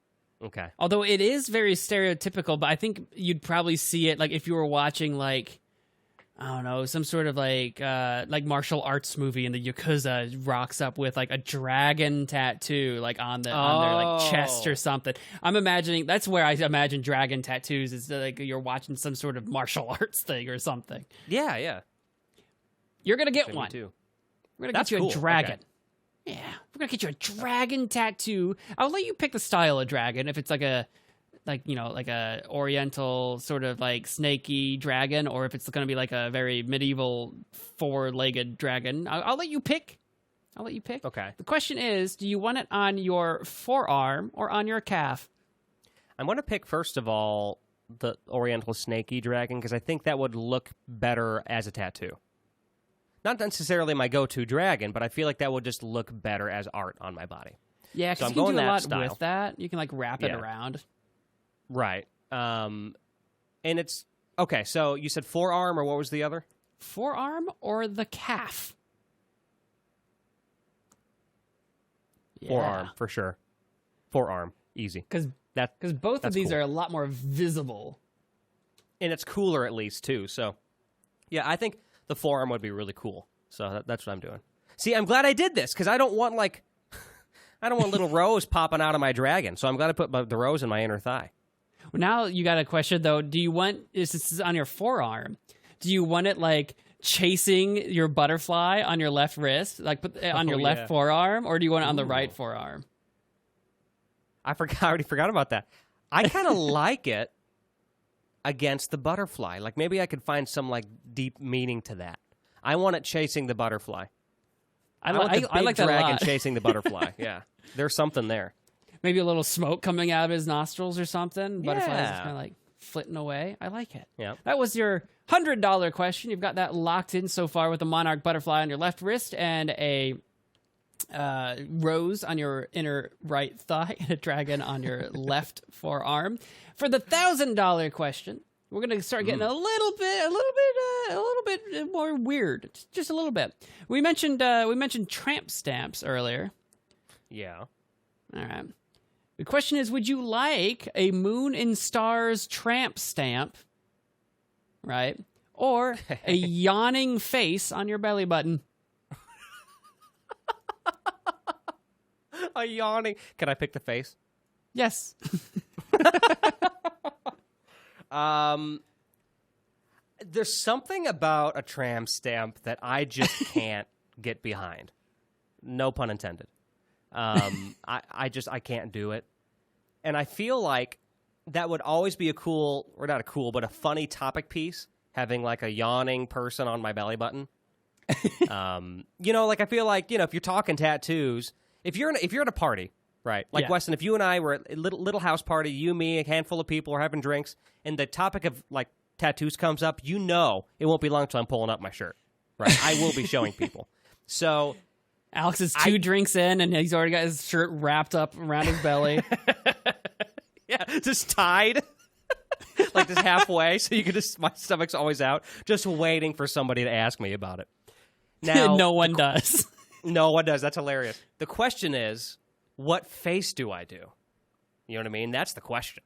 [SPEAKER 1] Okay.
[SPEAKER 2] Although it is very stereotypical, but I think you'd probably see it like if you were watching like, I don't know, some sort of like martial arts movie and the Yakuza rocks up with like a dragon tattoo like on their like chest or something. I'm imagining that's where I imagine dragon tattoos is like you're watching some sort of martial arts thing or something.
[SPEAKER 1] Yeah, yeah.
[SPEAKER 2] You're gonna get one.
[SPEAKER 1] Me too.
[SPEAKER 2] We're gonna
[SPEAKER 1] That's
[SPEAKER 2] get you
[SPEAKER 1] cool.
[SPEAKER 2] a dragon.
[SPEAKER 1] Okay.
[SPEAKER 2] Yeah, we're gonna get you a dragon tattoo. I'll let you pick the style of dragon. If it's like a oriental sort of like snaky dragon, or if it's gonna be like a very medieval 4-legged dragon. I'll let you pick.
[SPEAKER 1] Okay.
[SPEAKER 2] The question is, do you want it on your forearm or on your calf?
[SPEAKER 1] I'm going to pick, first of all, the oriental snaky dragon, because I think that would look better as a tattoo. Not necessarily my go-to dragon, but I feel like that would just look better as art on my body.
[SPEAKER 2] Yeah,
[SPEAKER 1] So
[SPEAKER 2] because
[SPEAKER 1] I'm
[SPEAKER 2] you can
[SPEAKER 1] going
[SPEAKER 2] do a
[SPEAKER 1] that
[SPEAKER 2] lot
[SPEAKER 1] style.
[SPEAKER 2] with that. You can like wrap it
[SPEAKER 1] Yeah.
[SPEAKER 2] around.
[SPEAKER 1] Right. And it's... Okay, so you said forearm, or what was the other?
[SPEAKER 2] Forearm or the calf? Yeah.
[SPEAKER 1] Forearm, for sure. Forearm. Easy.
[SPEAKER 2] Because both of
[SPEAKER 1] That's
[SPEAKER 2] these
[SPEAKER 1] cool.
[SPEAKER 2] are a lot more visible.
[SPEAKER 1] And it's cooler, at least, too. So, yeah, I think the forearm would be really cool. So that's what I'm doing. See, I'm glad I did this, because I don't want, like... I don't want little rows popping out of my dragon, so I'm glad I put the rows in my inner thigh.
[SPEAKER 2] Well, now you got a question, though. Do you want... This is on your forearm. Do you want it, like, chasing your butterfly on your left wrist? Like, put it on your left
[SPEAKER 1] yeah.
[SPEAKER 2] forearm? Or do you want it on the
[SPEAKER 1] Ooh.
[SPEAKER 2] right forearm?
[SPEAKER 1] I already forgot about that. I kind of like it against the butterfly. Like, maybe I could find some, like, deep meaning to that. I want it chasing the butterfly. I want the
[SPEAKER 2] I
[SPEAKER 1] big
[SPEAKER 2] like that a
[SPEAKER 1] dragon
[SPEAKER 2] lot.
[SPEAKER 1] chasing the butterfly. Yeah. There's something there.
[SPEAKER 2] Maybe a little smoke coming out of his nostrils or something. Butterflies
[SPEAKER 1] Yeah.
[SPEAKER 2] just kind of like flitting away. I like it.
[SPEAKER 1] Yeah.
[SPEAKER 2] That was your $100 question. You've got that locked in so far with a monarch butterfly on your left wrist and a rose on your inner right thigh and a dragon on your left forearm. For the $1,000 question, we're gonna start getting a little bit more weird, just a little bit. We mentioned tramp stamps earlier.
[SPEAKER 1] Yeah.
[SPEAKER 2] All right. The question is, would you like a Moon and Stars tramp stamp, right? Or a yawning face on your belly button?
[SPEAKER 1] A yawning. Can I pick the face?
[SPEAKER 2] Yes.
[SPEAKER 1] There's something about a tramp stamp that I just can't get behind. No pun intended. I can't do it. And I feel like that would always be a funny topic piece, having like a yawning person on my belly button. Like I feel like, if you're talking tattoos, if you're at a party, right? Like
[SPEAKER 2] Yeah.
[SPEAKER 1] Weston, if you and I were at a little house party, you, me, a handful of people are having drinks, and the topic of like tattoos comes up, it won't be long until I'm pulling up my shirt. Right? I will be showing people. So
[SPEAKER 2] Alex is two drinks in, and he's already got his shirt wrapped up around his belly.
[SPEAKER 1] yeah, just tied. Like just halfway, so my stomach's always out, just waiting for somebody to ask me about it. Now,
[SPEAKER 2] No one does.
[SPEAKER 1] no one does. That's hilarious. The question is, what face do I do? You know what I mean? That's the question.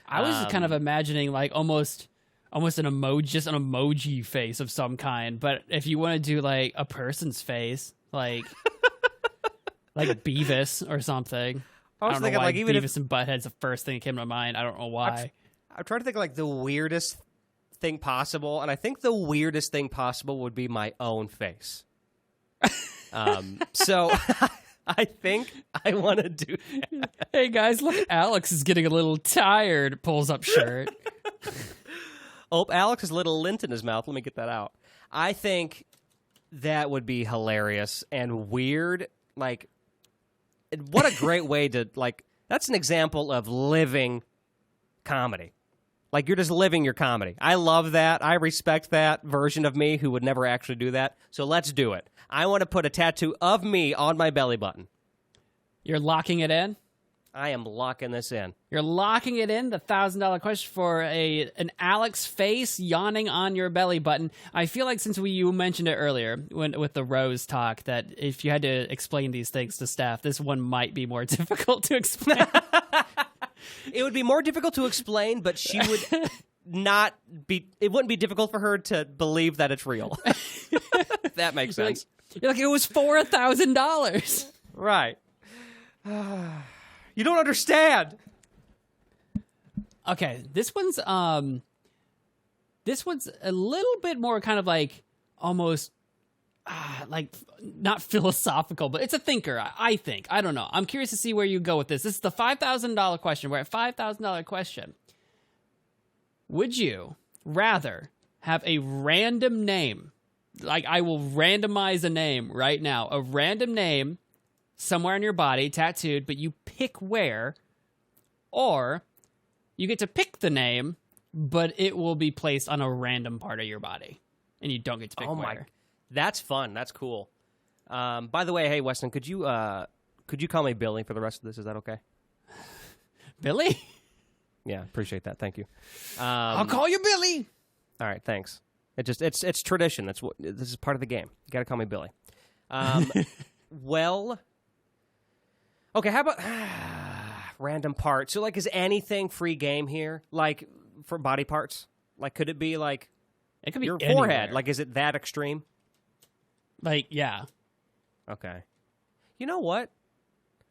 [SPEAKER 2] I was just kind of imagining like almost an emoji, just an emoji face of some kind. But if you want to do like a person's face, like like Beavis or something.
[SPEAKER 1] I was
[SPEAKER 2] don't know
[SPEAKER 1] thinking
[SPEAKER 2] why
[SPEAKER 1] like even
[SPEAKER 2] Beavis and Butthead's the first thing that came to mind. I don't know why.
[SPEAKER 1] I'm trying to think of like the weirdest thing possible, and I think the weirdest thing possible would be my own face. So I think I want to do that.
[SPEAKER 2] Hey guys, look, Alex is getting a little tired. Pulls up shirt.
[SPEAKER 1] Oh, Alex has a little lint in his mouth. Let me get that out. I think that would be hilarious and weird. Like, what a great way to, like, that's an example of living comedy. Like, you're just living your comedy. I love that. I respect that version of me who would never actually do that. So let's do it. I want to put a tattoo of me on my belly button.
[SPEAKER 2] You're locking it in?
[SPEAKER 1] I am locking this in.
[SPEAKER 2] You're locking it in, the $1,000 question for an Alex face yawning on your belly button. I feel like since you mentioned it earlier with the Rose talk, that if you had to explain these things to Steph, this one might be more difficult to explain.
[SPEAKER 1] It would be more difficult to explain, but she would it wouldn't be difficult for her to believe that it's real. If that makes sense.
[SPEAKER 2] You're like, it was for $1,000.
[SPEAKER 1] Right. You don't understand.
[SPEAKER 2] Okay, this one's a little bit more kind of like almost like not philosophical, but it's a thinker. I think. I don't know. I'm curious to see where you go with this. This is the $5,000 question. We're at $5,000 question. Would you rather have a random name? Like, I will randomize a name right now. A random name somewhere on your body, tattooed, but you pick where, or you get to pick the name, but it will be placed on a random part of your body, and you don't get to pick where.
[SPEAKER 1] That's fun. That's cool. By the way, hey, Weston, could you call me Billy for the rest of this? Is that okay?
[SPEAKER 2] Billy?
[SPEAKER 1] Yeah, appreciate that. Thank you.
[SPEAKER 2] I'll call you Billy.
[SPEAKER 1] All right, thanks. It's tradition. This is part of the game. You got to call me Billy. Well, okay. How about random parts? So, like, is anything free game here? Like for body parts? Like, could it be like
[SPEAKER 2] it could be
[SPEAKER 1] your
[SPEAKER 2] anywhere.
[SPEAKER 1] forehead? Like, is it that extreme?
[SPEAKER 2] Like, yeah.
[SPEAKER 1] Okay. You know what?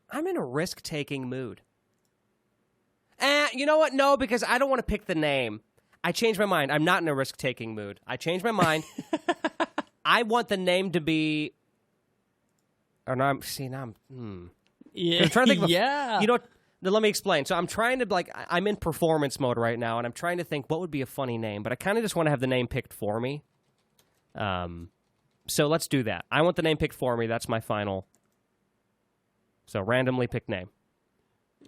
[SPEAKER 1] I'm in a risk-taking mood. You know what? No, because I don't want to pick the name. I changed my mind. I'm not in a risk-taking mood. I changed my mind. I want the name to be... Or no,
[SPEAKER 2] Yeah.
[SPEAKER 1] I'm trying to think of
[SPEAKER 2] yeah.
[SPEAKER 1] You know what? Now, let me explain. So I'm trying to, like, I'm in performance mode right now, and I'm trying to think what would be a funny name, but I kind of just want to have the name picked for me. So let's do that. I want the name picked for me. That's my final. So randomly picked name.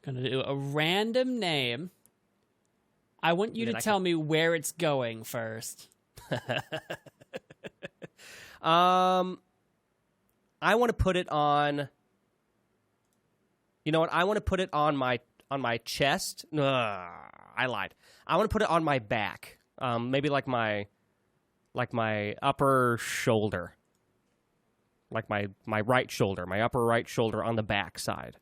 [SPEAKER 2] Gonna do a random name. I want you to tell me where it's going first.
[SPEAKER 1] I want to put it on. You know what? I want to put it on my chest. I lied. I want to put it on my back. Maybe like my upper shoulder. Like my right shoulder, my upper right shoulder on the back side.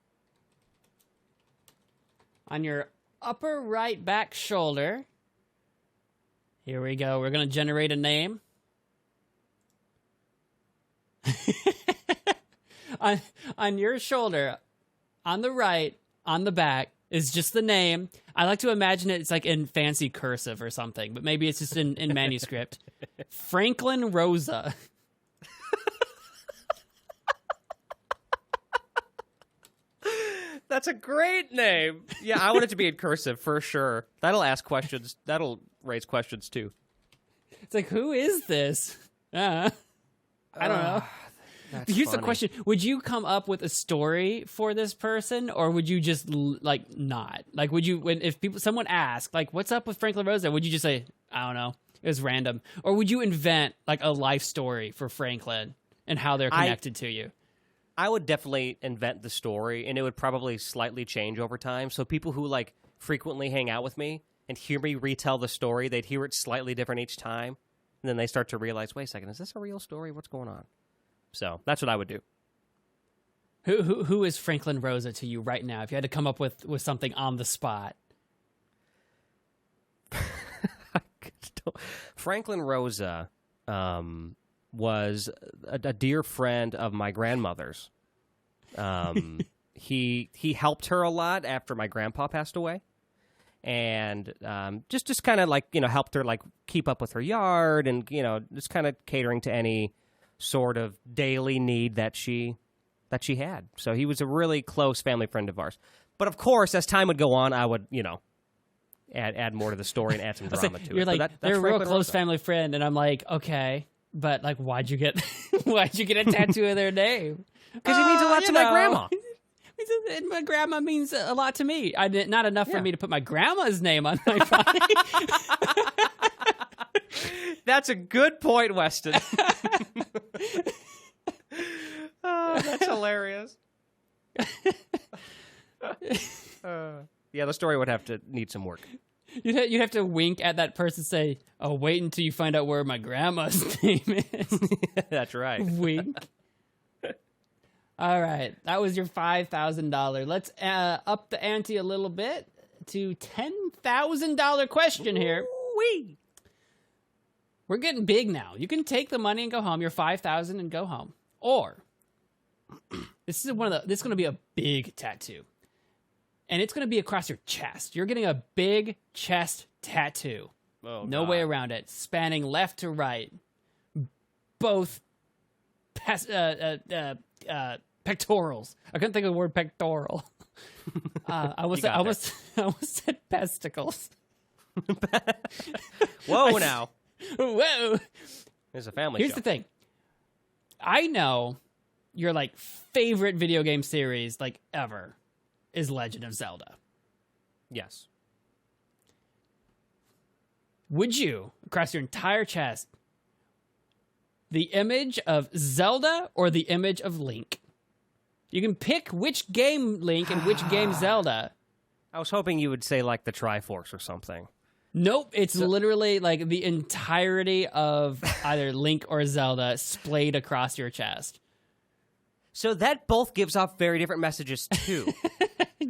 [SPEAKER 2] On your upper right back shoulder. Here we go. We're going to generate a name. on your shoulder, on the right, on the back, is just the name. I like to imagine it's like in fancy cursive or something, but maybe it's just in manuscript. Franklin Rosa.
[SPEAKER 1] That's a great name. Yeah, I want it to be in cursive for sure. That'll ask questions. That'll raise questions too.
[SPEAKER 2] It's like, who is this? I don't know. Here's the question. Would you come up with a story for this person, or would you just like not? Like, would you, if someone asked, like, what's up with Franklin Rosa? Would you just say, I don't know, it was random? Or would you invent like a life story for Franklin and how they're connected to you?
[SPEAKER 1] I would definitely invent the story, and it would probably slightly change over time. So people who like frequently hang out with me and hear me retell the story, they'd hear it slightly different each time. And then they start to realize, wait a second, is this a real story? What's going on? So that's what I would do.
[SPEAKER 2] Who is Franklin Rosa to you right now? If you had to come up with something on the spot.
[SPEAKER 1] Franklin Rosa was a dear friend of my grandmother's. He helped her a lot after my grandpa passed away. And just kind of like, helped her like keep up with her yard and, just kind of catering to any sort of daily need that she had. So he was a really close family friend of ours. But of course, as time would go on, I would, add more to the story and add some drama to it.
[SPEAKER 2] You're like, they're a real close family friend, and I'm like, okay, but like, why'd you get a tattoo of their name?
[SPEAKER 1] Because he means a lot to my grandma.
[SPEAKER 2] My grandma means a lot to me. Not enough for me to put my grandma's name on my body.
[SPEAKER 1] That's a good point, Weston. Oh, that's hilarious. Yeah, the story would have to need some work.
[SPEAKER 2] You'd have to wink at that person and say, oh, wait until you find out where my grandma's name is.
[SPEAKER 1] That's right.
[SPEAKER 2] Wink. All right. That was your $5,000. Let's up the ante a little bit to $10,000 question here.
[SPEAKER 1] Ooh-wee.
[SPEAKER 2] We're getting big now. You can take the money and go home. Your $5,000 and go home. Or this is going to be a big tattoo. And it's going to be across your chest. You're getting a big chest tattoo.
[SPEAKER 1] Oh,
[SPEAKER 2] no way around it. Spanning left to right. Both pectorals. I couldn't think of the word pectoral. I almost said pesticles.
[SPEAKER 1] Whoa, now.
[SPEAKER 2] Whoa.
[SPEAKER 1] There's a family
[SPEAKER 2] Here's
[SPEAKER 1] show.
[SPEAKER 2] the thing. I know your like favorite video game series like ever is Legend of Zelda.
[SPEAKER 1] Yes.
[SPEAKER 2] Would you, across your entire chest, the image of Zelda or the image of Link? You can pick which game Link and which game Zelda.
[SPEAKER 1] I was hoping you would say like the Triforce or something.
[SPEAKER 2] Nope, it's literally like the entirety of either Link or Zelda splayed across your chest.
[SPEAKER 1] So that both gives off very different messages too.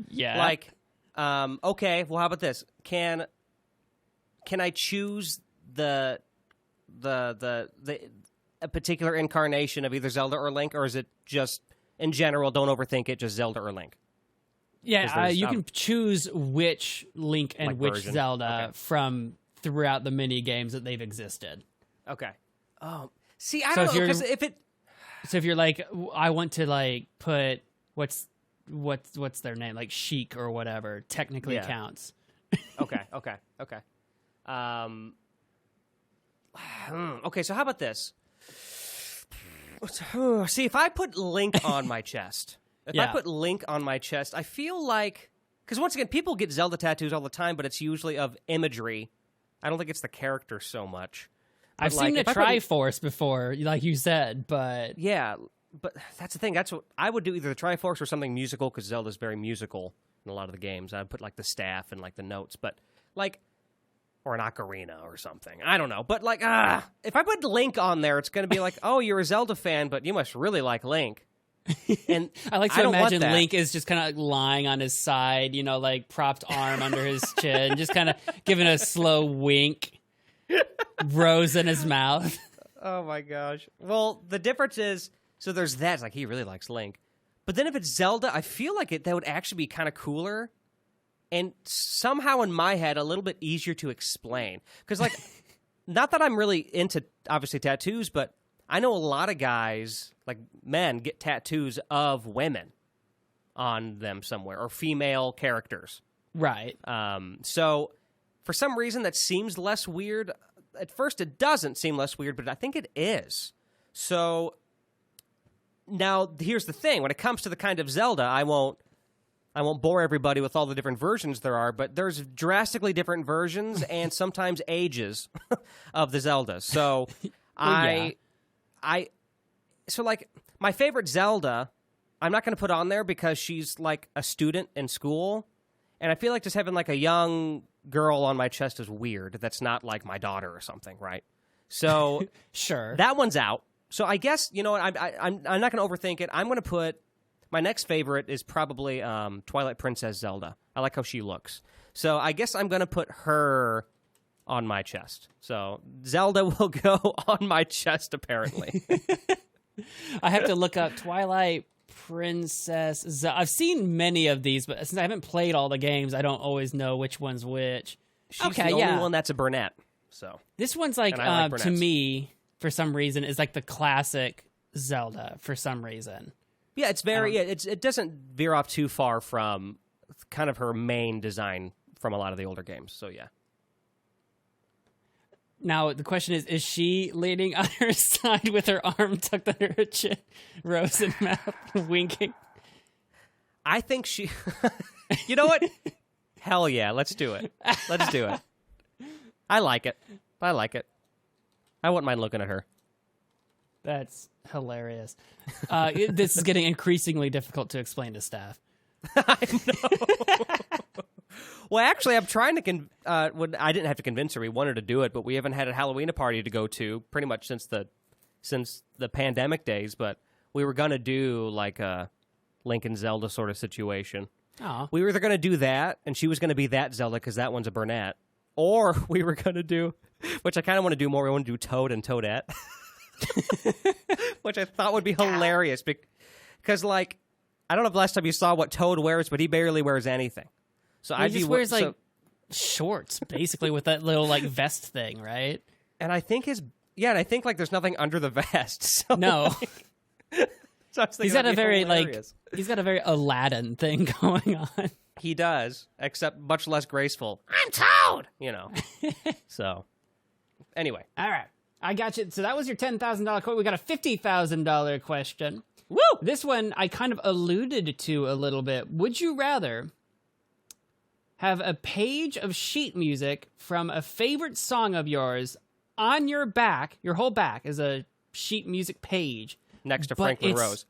[SPEAKER 2] Yeah.
[SPEAKER 1] Like, okay, well, how about this? Can I choose a particular incarnation of either Zelda or Link, or is it just in general? Don't overthink it. Just Zelda or Link.
[SPEAKER 2] Yeah, you can choose which Link and
[SPEAKER 1] like
[SPEAKER 2] which
[SPEAKER 1] version.
[SPEAKER 2] Zelda
[SPEAKER 1] Okay.
[SPEAKER 2] from throughout the mini games that they've existed.
[SPEAKER 1] Okay. Oh, see, I
[SPEAKER 2] So
[SPEAKER 1] don't
[SPEAKER 2] if
[SPEAKER 1] know because
[SPEAKER 2] So if you're like, I want to like put what's their name, like Sheik or whatever, technically
[SPEAKER 1] Yeah.
[SPEAKER 2] counts.
[SPEAKER 1] Okay. Okay, so how about this? See, if I put Link on my chest, I feel like... Because once again, people get Zelda tattoos all the time, but it's usually of imagery. I don't think it's the character so much. But
[SPEAKER 2] I've seen the
[SPEAKER 1] if I put-
[SPEAKER 2] Triforce before, like you said, but
[SPEAKER 1] Yeah, but that's the thing. That's what I would do, either the Triforce or something musical, because Zelda's very musical in a lot of the games. I'd put like the staff and like the notes, but like... Or an ocarina or something. I don't know. But, like, if I put Link on there, it's going to be like, oh, you're a Zelda fan, but you must really like Link. And
[SPEAKER 2] I like
[SPEAKER 1] I
[SPEAKER 2] to
[SPEAKER 1] don't want
[SPEAKER 2] imagine
[SPEAKER 1] that.
[SPEAKER 2] Link is just kind of lying on his side, you know, like propped arm under his chin, just kind of giving a slow wink, rose in his mouth.
[SPEAKER 1] Oh, my gosh. Well, the difference is, so there's that. It's like, he really likes Link. But then if it's Zelda, I feel like that would actually be kind of cooler. And somehow in my head, a little bit easier to explain. Because, like, not that I'm really into, obviously, tattoos, but I know a lot of guys, like men, get tattoos of women on them somewhere, or female characters.
[SPEAKER 2] Right.
[SPEAKER 1] So, for some reason, that seems less weird. At first, it doesn't seem less weird, but I think it is. So, now, here's the thing. When it comes to the kind of Zelda, I won't bore everybody with all the different versions there are, but there's drastically different versions and sometimes ages of the Zelda. So so like my favorite Zelda, I'm not going to put on there because she's like a student in school, and I feel like just having like a young girl on my chest is weird. That's not like my daughter or something, right? So
[SPEAKER 2] Sure.
[SPEAKER 1] that one's out. So I guess, you know what, I'm not going to overthink it. I'm going to put... My next favorite is probably Twilight Princess Zelda. I like how she looks. So I guess I'm going to put her on my chest. So Zelda will go on my chest, apparently.
[SPEAKER 2] I have to look up Twilight Princess. I've seen many of these, but since I haven't played all the games, I don't always know which one's which.
[SPEAKER 1] She's the only one that's a brunette. So
[SPEAKER 2] This one's like,
[SPEAKER 1] And I like
[SPEAKER 2] to
[SPEAKER 1] brunettes.
[SPEAKER 2] me, for some reason, is like the classic Zelda for some reason.
[SPEAKER 1] yeah, it's very. It doesn't veer off too far from kind of her main design from a lot of the older games. So yeah.
[SPEAKER 2] Now, the question is she leaning on her side with her arm tucked under her chin, rose in mouth, winking?
[SPEAKER 1] I think she... You know what? Hell yeah, let's do it. Let's do it. I like it. I wouldn't mind looking at her.
[SPEAKER 2] That's hilarious. This is getting increasingly difficult to explain to staff.
[SPEAKER 1] I know. Well, actually, I'm trying to. I didn't have to convince her. We wanted to do it, but we haven't had a Halloween party to go to pretty much since the pandemic days. But we were gonna do like a Link and Zelda sort of situation.
[SPEAKER 2] Oh,
[SPEAKER 1] We were either gonna do that, and she was gonna be that Zelda because that one's a Burnett, or we were gonna do, which I kind of want to do more. We want to do Toad and Toadette, which I thought would be hilarious because, like, I don't know if the last time you saw what Toad wears, but he barely wears anything. So
[SPEAKER 2] he just wears like shorts, basically, with that little like vest thing, right?
[SPEAKER 1] and I think and I think like there's nothing under the vest. So,
[SPEAKER 2] No,
[SPEAKER 1] so I was thinking
[SPEAKER 2] he's got
[SPEAKER 1] that'd
[SPEAKER 2] a
[SPEAKER 1] be
[SPEAKER 2] very
[SPEAKER 1] hilarious.
[SPEAKER 2] he's got a very Aladdin thing going on.
[SPEAKER 1] He does, except much less graceful. I'm Toad, So, anyway,
[SPEAKER 2] All right, I got you. So that was your $10,000 question. We got a $50,000 question.
[SPEAKER 1] woo!
[SPEAKER 2] This one I kind of alluded to a little bit. Would you rather have a page of sheet music from a favorite song of yours on your back? Your whole back is a sheet music page
[SPEAKER 1] Next to
[SPEAKER 2] but
[SPEAKER 1] Franklin Rose.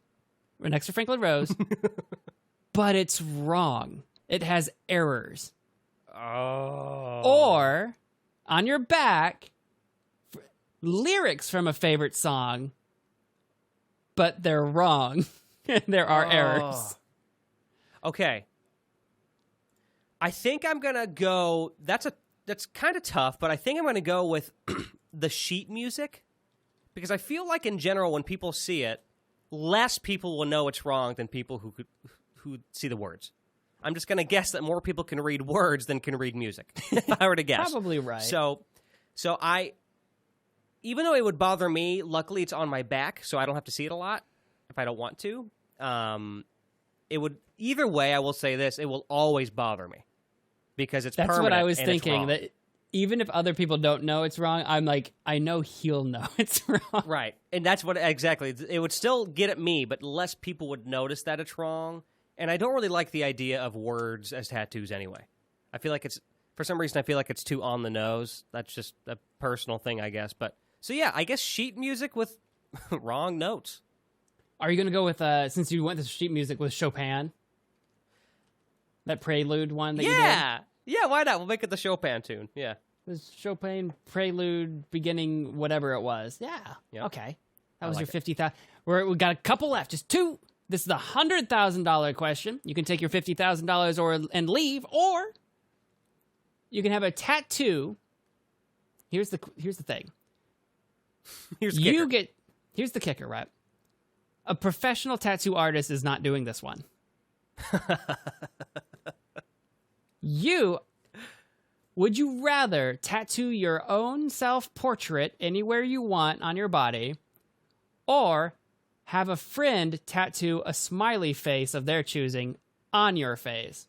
[SPEAKER 2] next to Franklin Rose, but it's wrong. It has errors.
[SPEAKER 1] Oh.
[SPEAKER 2] Or on your back, lyrics from a favorite song, but they're wrong. There are errors.
[SPEAKER 1] Okay. I think I'm gonna go. That's kind of tough, but I think I'm gonna go with the sheet music because I feel like in general, when people see it, less people will know it's wrong than people who see the words. I'm just gonna guess that more people can read words than can read music. If I were to guess,
[SPEAKER 2] Probably right.
[SPEAKER 1] So even though it would bother me, luckily it's on my back, so I don't have to see it a lot if I don't want to. It would either way. I will say this: it will always bother me because it's
[SPEAKER 2] That's
[SPEAKER 1] permanent
[SPEAKER 2] what I was
[SPEAKER 1] and it's
[SPEAKER 2] thinking.
[SPEAKER 1] wrong.
[SPEAKER 2] That even if other people don't know it's wrong, I'm like, I know he'll know it's wrong.
[SPEAKER 1] Right, and that's what exactly. It would still get at me, but less people would notice that it's wrong. And I don't really like the idea of words as tattoos anyway. I feel like it's, for some reason, I feel like it's too on the nose. That's just a personal thing, I guess. But so yeah, I guess sheet music with wrong notes.
[SPEAKER 2] Are you going to go with, since you went to sheet music, with Chopin? That prelude one that you did?
[SPEAKER 1] Yeah, why not? We'll make it the Chopin tune. Yeah.
[SPEAKER 2] The Chopin prelude beginning whatever it was. Yeah.
[SPEAKER 1] Yep.
[SPEAKER 2] Okay. That was
[SPEAKER 1] like
[SPEAKER 2] your 50,000. We got a couple left, just two. This is the $100,000 question. You can take your $50,000 and leave, or you can have a tattoo. Here's the thing.
[SPEAKER 1] Here's the kicker.
[SPEAKER 2] Here's the kicker, right? A professional tattoo artist is not doing this one. Would you rather tattoo your own self-portrait anywhere you want on your body, or have a friend tattoo a smiley face of their choosing on your face?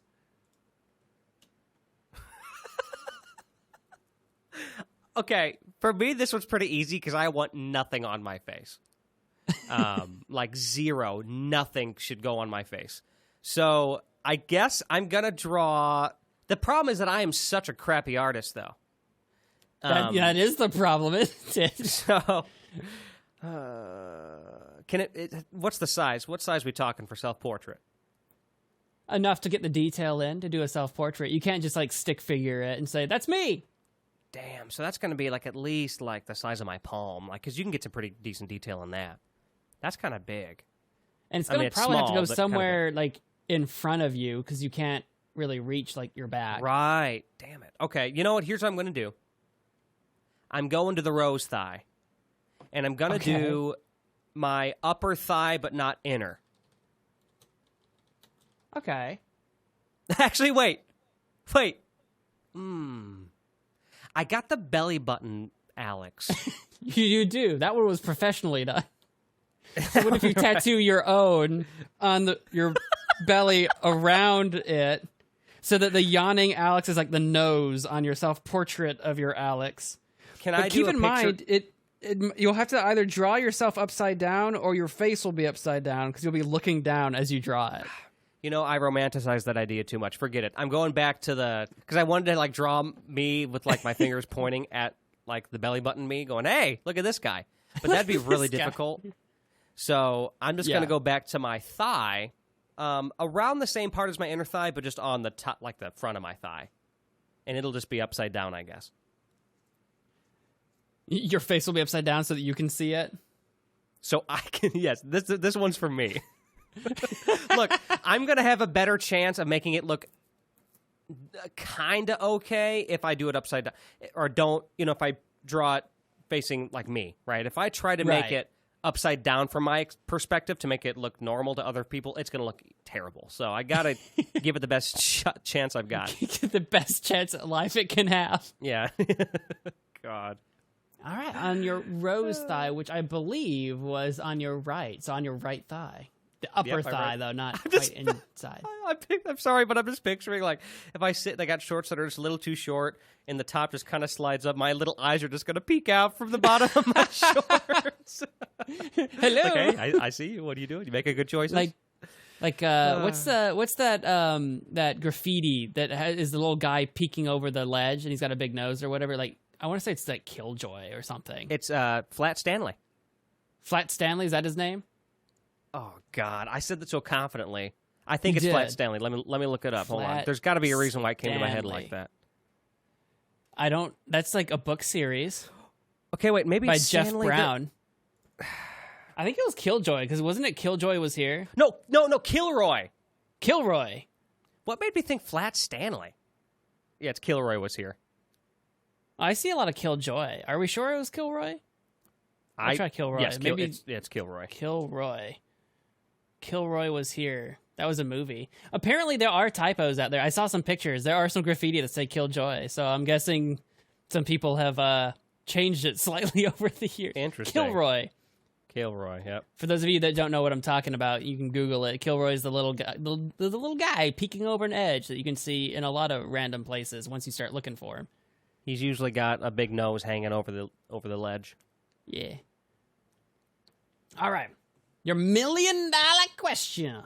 [SPEAKER 1] Okay, for me, this one's pretty easy because I want nothing on my face. Like zero, nothing should go on my face. So I guess I'm going to draw. The problem is that I am such a crappy artist, though.
[SPEAKER 2] That is the problem, isn't it?
[SPEAKER 1] So, can what's the size? What size are we talking for self-portrait?
[SPEAKER 2] Enough to get the detail in to do a self-portrait. You can't just like stick figure it and say, that's me.
[SPEAKER 1] Damn, so that's going to be like at least like the size of my palm, like because you can get some pretty decent detail in that. That's kind of big.
[SPEAKER 2] And it's going to probably have to
[SPEAKER 1] small,
[SPEAKER 2] go
[SPEAKER 1] but
[SPEAKER 2] somewhere like in front of you because you can't really reach like your back.
[SPEAKER 1] Right. Damn it. Okay, you know what? Here's what I'm going to do. I'm going to the rose thigh, and I'm going to do my upper thigh, but not inner.
[SPEAKER 2] Okay.
[SPEAKER 1] Actually, wait. I got the belly button, Alex.
[SPEAKER 2] You do. That one was professionally done. So what if you tattoo your own on your belly around it so that the yawning Alex is like the nose on your self-portrait of your Alex?
[SPEAKER 1] Can
[SPEAKER 2] But
[SPEAKER 1] I
[SPEAKER 2] keep
[SPEAKER 1] do a
[SPEAKER 2] in
[SPEAKER 1] picture?
[SPEAKER 2] mind, you'll have to either draw yourself upside down or your face will be upside down because you'll be looking down as you draw it.
[SPEAKER 1] You know, I romanticized that idea too much. Forget it. I'm going back to because I wanted to like draw me with like my fingers pointing at like the belly button me going, hey, look at this guy. But that'd be really
[SPEAKER 2] This guy.
[SPEAKER 1] difficult. So I'm just going to go back to my thigh around the same part as my inner thigh, but just on the top, like the front of my thigh. And it'll just be upside down, I guess.
[SPEAKER 2] Your face will be upside down so that you can see it?
[SPEAKER 1] So I can, yes, this one's for me. Look, I'm going to have a better chance of making it look kind of okay if I do it upside down. Or don't, if I draw it facing like me, right? If I try to make it upside down from my perspective to make it look normal to other people, it's going to look terrible. So I got to give it the best chance I've got.
[SPEAKER 2] The best chance at life it can have.
[SPEAKER 1] Yeah. God.
[SPEAKER 2] All right. On your rose thigh, which I believe was on your right. So on your right thigh. The upper thigh, though, not quite inside.
[SPEAKER 1] I'm sorry, but I'm just picturing, like, if I sit, they got shorts that are just a little too short, and the top just kind of slides up, my little eyes are just going to peek out from the bottom of my shorts.
[SPEAKER 2] Hello.
[SPEAKER 1] Okay, I see you. What are you doing? You make a good choice.
[SPEAKER 2] What's that that graffiti that is the little guy peeking over the ledge, and he's got a big nose or whatever? Like, I want to say it's like Killjoy or something.
[SPEAKER 1] It's Flat Stanley.
[SPEAKER 2] Flat Stanley, is that his name?
[SPEAKER 1] Oh, God. I said that so confidently. I think it's Flat Stanley. Let me look it up. Hold on. There's got to be a reason why it came to my head like that.
[SPEAKER 2] That's like a book series.
[SPEAKER 1] Okay, wait. Maybe
[SPEAKER 2] by
[SPEAKER 1] it's
[SPEAKER 2] Jeff
[SPEAKER 1] Stanley
[SPEAKER 2] Brown. I think it was Killjoy, because wasn't it Killjoy was here?
[SPEAKER 1] No, Kilroy.
[SPEAKER 2] Kilroy.
[SPEAKER 1] What made me think Flat Stanley? Yeah, it's Kilroy was here.
[SPEAKER 2] I see a lot of Killjoy. Are we sure it was Kilroy? I'll try Kilroy.
[SPEAKER 1] Yes,
[SPEAKER 2] maybe
[SPEAKER 1] it's Kilroy.
[SPEAKER 2] Kilroy was here. That was a movie. Apparently, there are typos out there. I saw some pictures. There are some graffiti that say Killjoy. So I'm guessing some people have changed it slightly over the years.
[SPEAKER 1] Interesting. Kilroy, yep.
[SPEAKER 2] For those of you that don't know what I'm talking about, you can Google it. Kilroy is the little guy, the little guy peeking over an edge that you can see in a lot of random places once you start looking for him.
[SPEAKER 1] He's usually got a big nose hanging over the ledge.
[SPEAKER 2] Yeah. All right. Your $1 million question.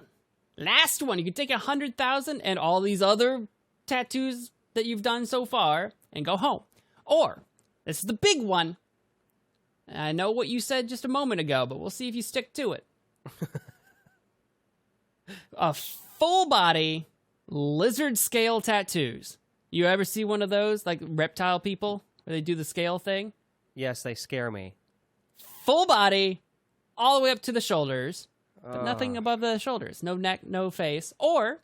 [SPEAKER 2] Last one. You can take 100,000 and all these other tattoos that you've done so far and go home. Or, this is the big one. I know what you said just a moment ago, but we'll see if you stick to it. A full body lizard scale tattoos. You ever see one of those, like reptile people, where they do the scale thing?
[SPEAKER 1] Yes, they scare me.
[SPEAKER 2] Full body, all the way up to the shoulders, but nothing above the shoulders. No neck, no face. Or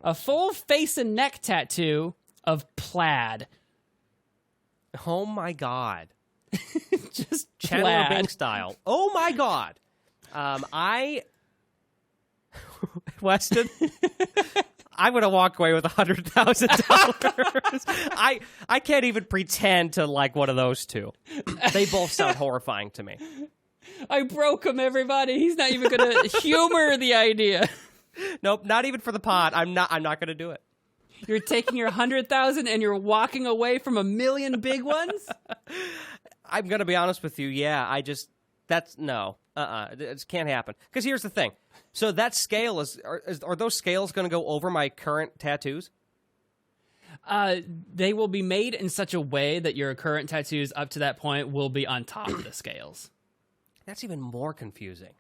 [SPEAKER 2] a full face and neck tattoo of plaid.
[SPEAKER 1] Oh, my God.
[SPEAKER 2] Just
[SPEAKER 1] Chandler
[SPEAKER 2] plaid.
[SPEAKER 1] Bing style. Oh, my God. Weston, I'm going to walk away with $100,000. I can't even pretend to like one of those two. They both sound horrifying to me.
[SPEAKER 2] I broke him, everybody. He's not even going to humor the idea.
[SPEAKER 1] Nope, not even for the pod. I'm not going to do it.
[SPEAKER 2] You're taking your 100,000 and you're walking away from 1 million big ones?
[SPEAKER 1] I'm going to be honest with you. Yeah, no. It can't happen. Because here's the thing. So that scale are those scales going to go over my current tattoos?
[SPEAKER 2] They will be made in such a way that your current tattoos up to that point will be on top of the scales.
[SPEAKER 1] That's even more confusing.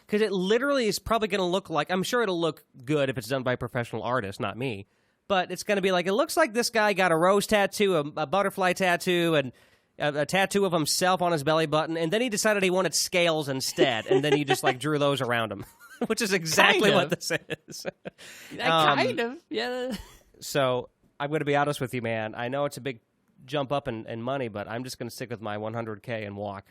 [SPEAKER 1] Because it literally is probably going to look like, I'm sure it'll look good if it's done by a professional artist, not me. But it's going to be like, it looks like this guy got a rose tattoo, a butterfly tattoo, and a tattoo of himself on his belly button, and then he decided he wanted scales instead, and then he just like drew those around him, which is exactly what this is.
[SPEAKER 2] Kind of, yeah.
[SPEAKER 1] So I'm going to be honest with you, man. I know it's a big jump up in money, but I'm just going to stick with my $100K and walk.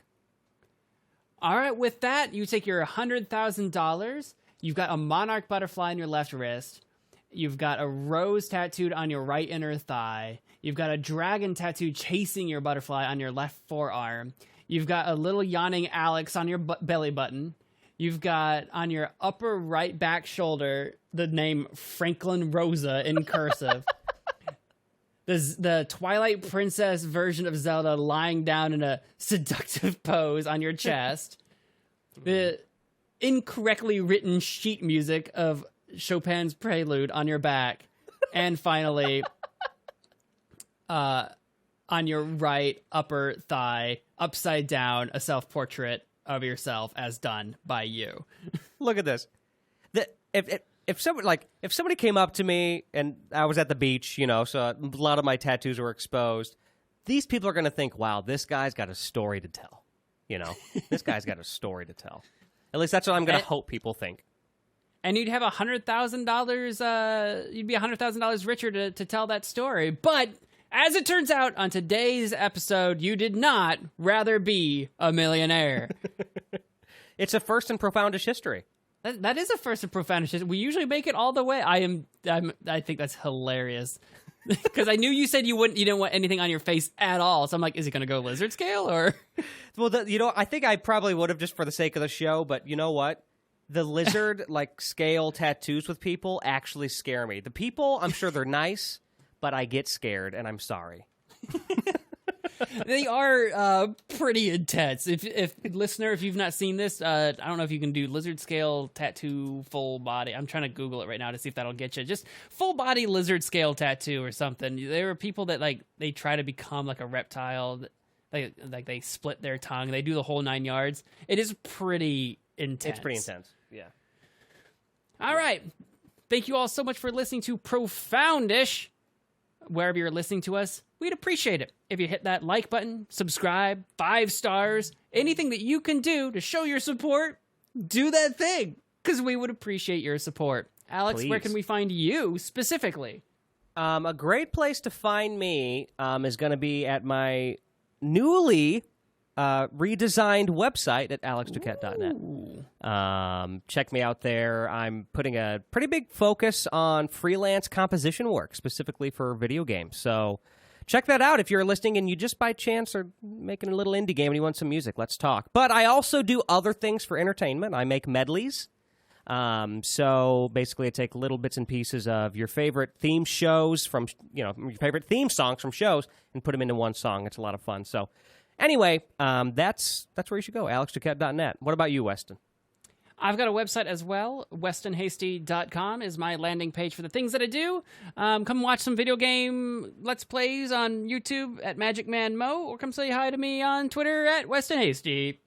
[SPEAKER 2] All right, with that, you take your $100,000. You've got a monarch butterfly on your left wrist. You've got a rose tattooed on your right inner thigh. You've got a dragon tattoo chasing your butterfly on your left forearm. You've got a little yawning Alex on your belly button. You've got on your upper right back shoulder the name Franklin Rosa in cursive. The Twilight Princess version of Zelda lying down in a seductive pose on your chest. The incorrectly written sheet music of Chopin's Prelude on your back. And finally, on your right upper thigh, upside down, a self-portrait of yourself as done by you.
[SPEAKER 1] Look at this. if somebody came up to me and I was at the beach, so a lot of my tattoos were exposed, these people are going to think, wow, this guy's got a story to tell. This guy's got a story to tell. At least that's what I'm going to hope people think.
[SPEAKER 2] And you'd have $100,000. You'd be $100,000 richer to tell that story. But as it turns out, on today's episode, you did not rather be a millionaire.
[SPEAKER 1] It's a first in Profoundish history.
[SPEAKER 2] That is a first in Profoundish history. We usually make it all the way. I think that's hilarious. Because I knew you said you didn't want anything on your face at all. So I'm like, is it going to go lizard scale or?
[SPEAKER 1] Well, I think I probably would have just for the sake of the show. But you know what? The lizard scale tattoos with people actually scare me. The people, I'm sure they're nice, but I get scared, and I'm sorry.
[SPEAKER 2] They are pretty intense. If listener, if you've not seen this, I don't know if you can do lizard scale tattoo full body. I'm trying to Google it right now to see if that'll get you. Just full body lizard scale tattoo or something. There are people that they try to become like a reptile. They split their tongue. They do the whole 9 yards. It is pretty intense.
[SPEAKER 1] It's pretty intense. Yeah.
[SPEAKER 2] All right. Thank you all so much for listening to Profoundish. Wherever you're listening to us, we'd appreciate it if you hit that like button, subscribe, 5 stars, anything that you can do to show your support, do that thing, because we would appreciate your support. Alex,
[SPEAKER 1] Please.
[SPEAKER 2] Where can we find you specifically?
[SPEAKER 1] A great place to find me is going to be at my newly redesigned website at alexduquette.net. Check me out there. I'm putting a pretty big focus on freelance composition work, specifically for video games. So check that out if you're listening and you just by chance are making a little indie game and you want some music. Let's talk. But I also do other things for entertainment. I make medleys. So basically I take little bits and pieces of your favorite theme shows from, your favorite theme songs from shows and put them into one song. It's a lot of fun. So anyway, that's where you should go, alexduquette.net. What about you, Weston?
[SPEAKER 2] I've got a website as well. WestonHasty.com is my landing page for the things that I do. Come watch some video game Let's Plays on YouTube at Magic Man Mo, or come say hi to me on Twitter at Weston Hasty.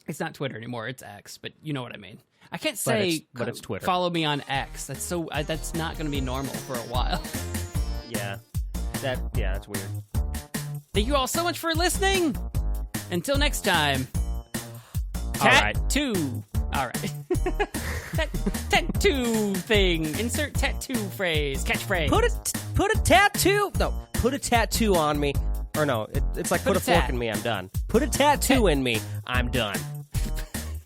[SPEAKER 2] It's not Twitter anymore, it's X, but you know what I mean. I can't say
[SPEAKER 1] but it's Twitter.
[SPEAKER 2] Follow me on X. That's not going to be normal for a while.
[SPEAKER 1] Yeah, that's weird.
[SPEAKER 2] Thank you all so much for listening. Until next time.
[SPEAKER 1] All right.
[SPEAKER 2] Tattoo. All right. Tattoo thing. Insert tattoo phrase. Catchphrase.
[SPEAKER 1] Put a tattoo. No, put a tattoo on me. Or no, it's like put a fork in me. I'm done. Put a tattoo in me. I'm done.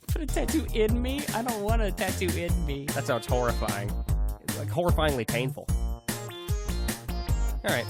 [SPEAKER 2] Put a tattoo in me? I don't want a tattoo in me.
[SPEAKER 1] That sounds horrifying. It's like horrifyingly painful. All right.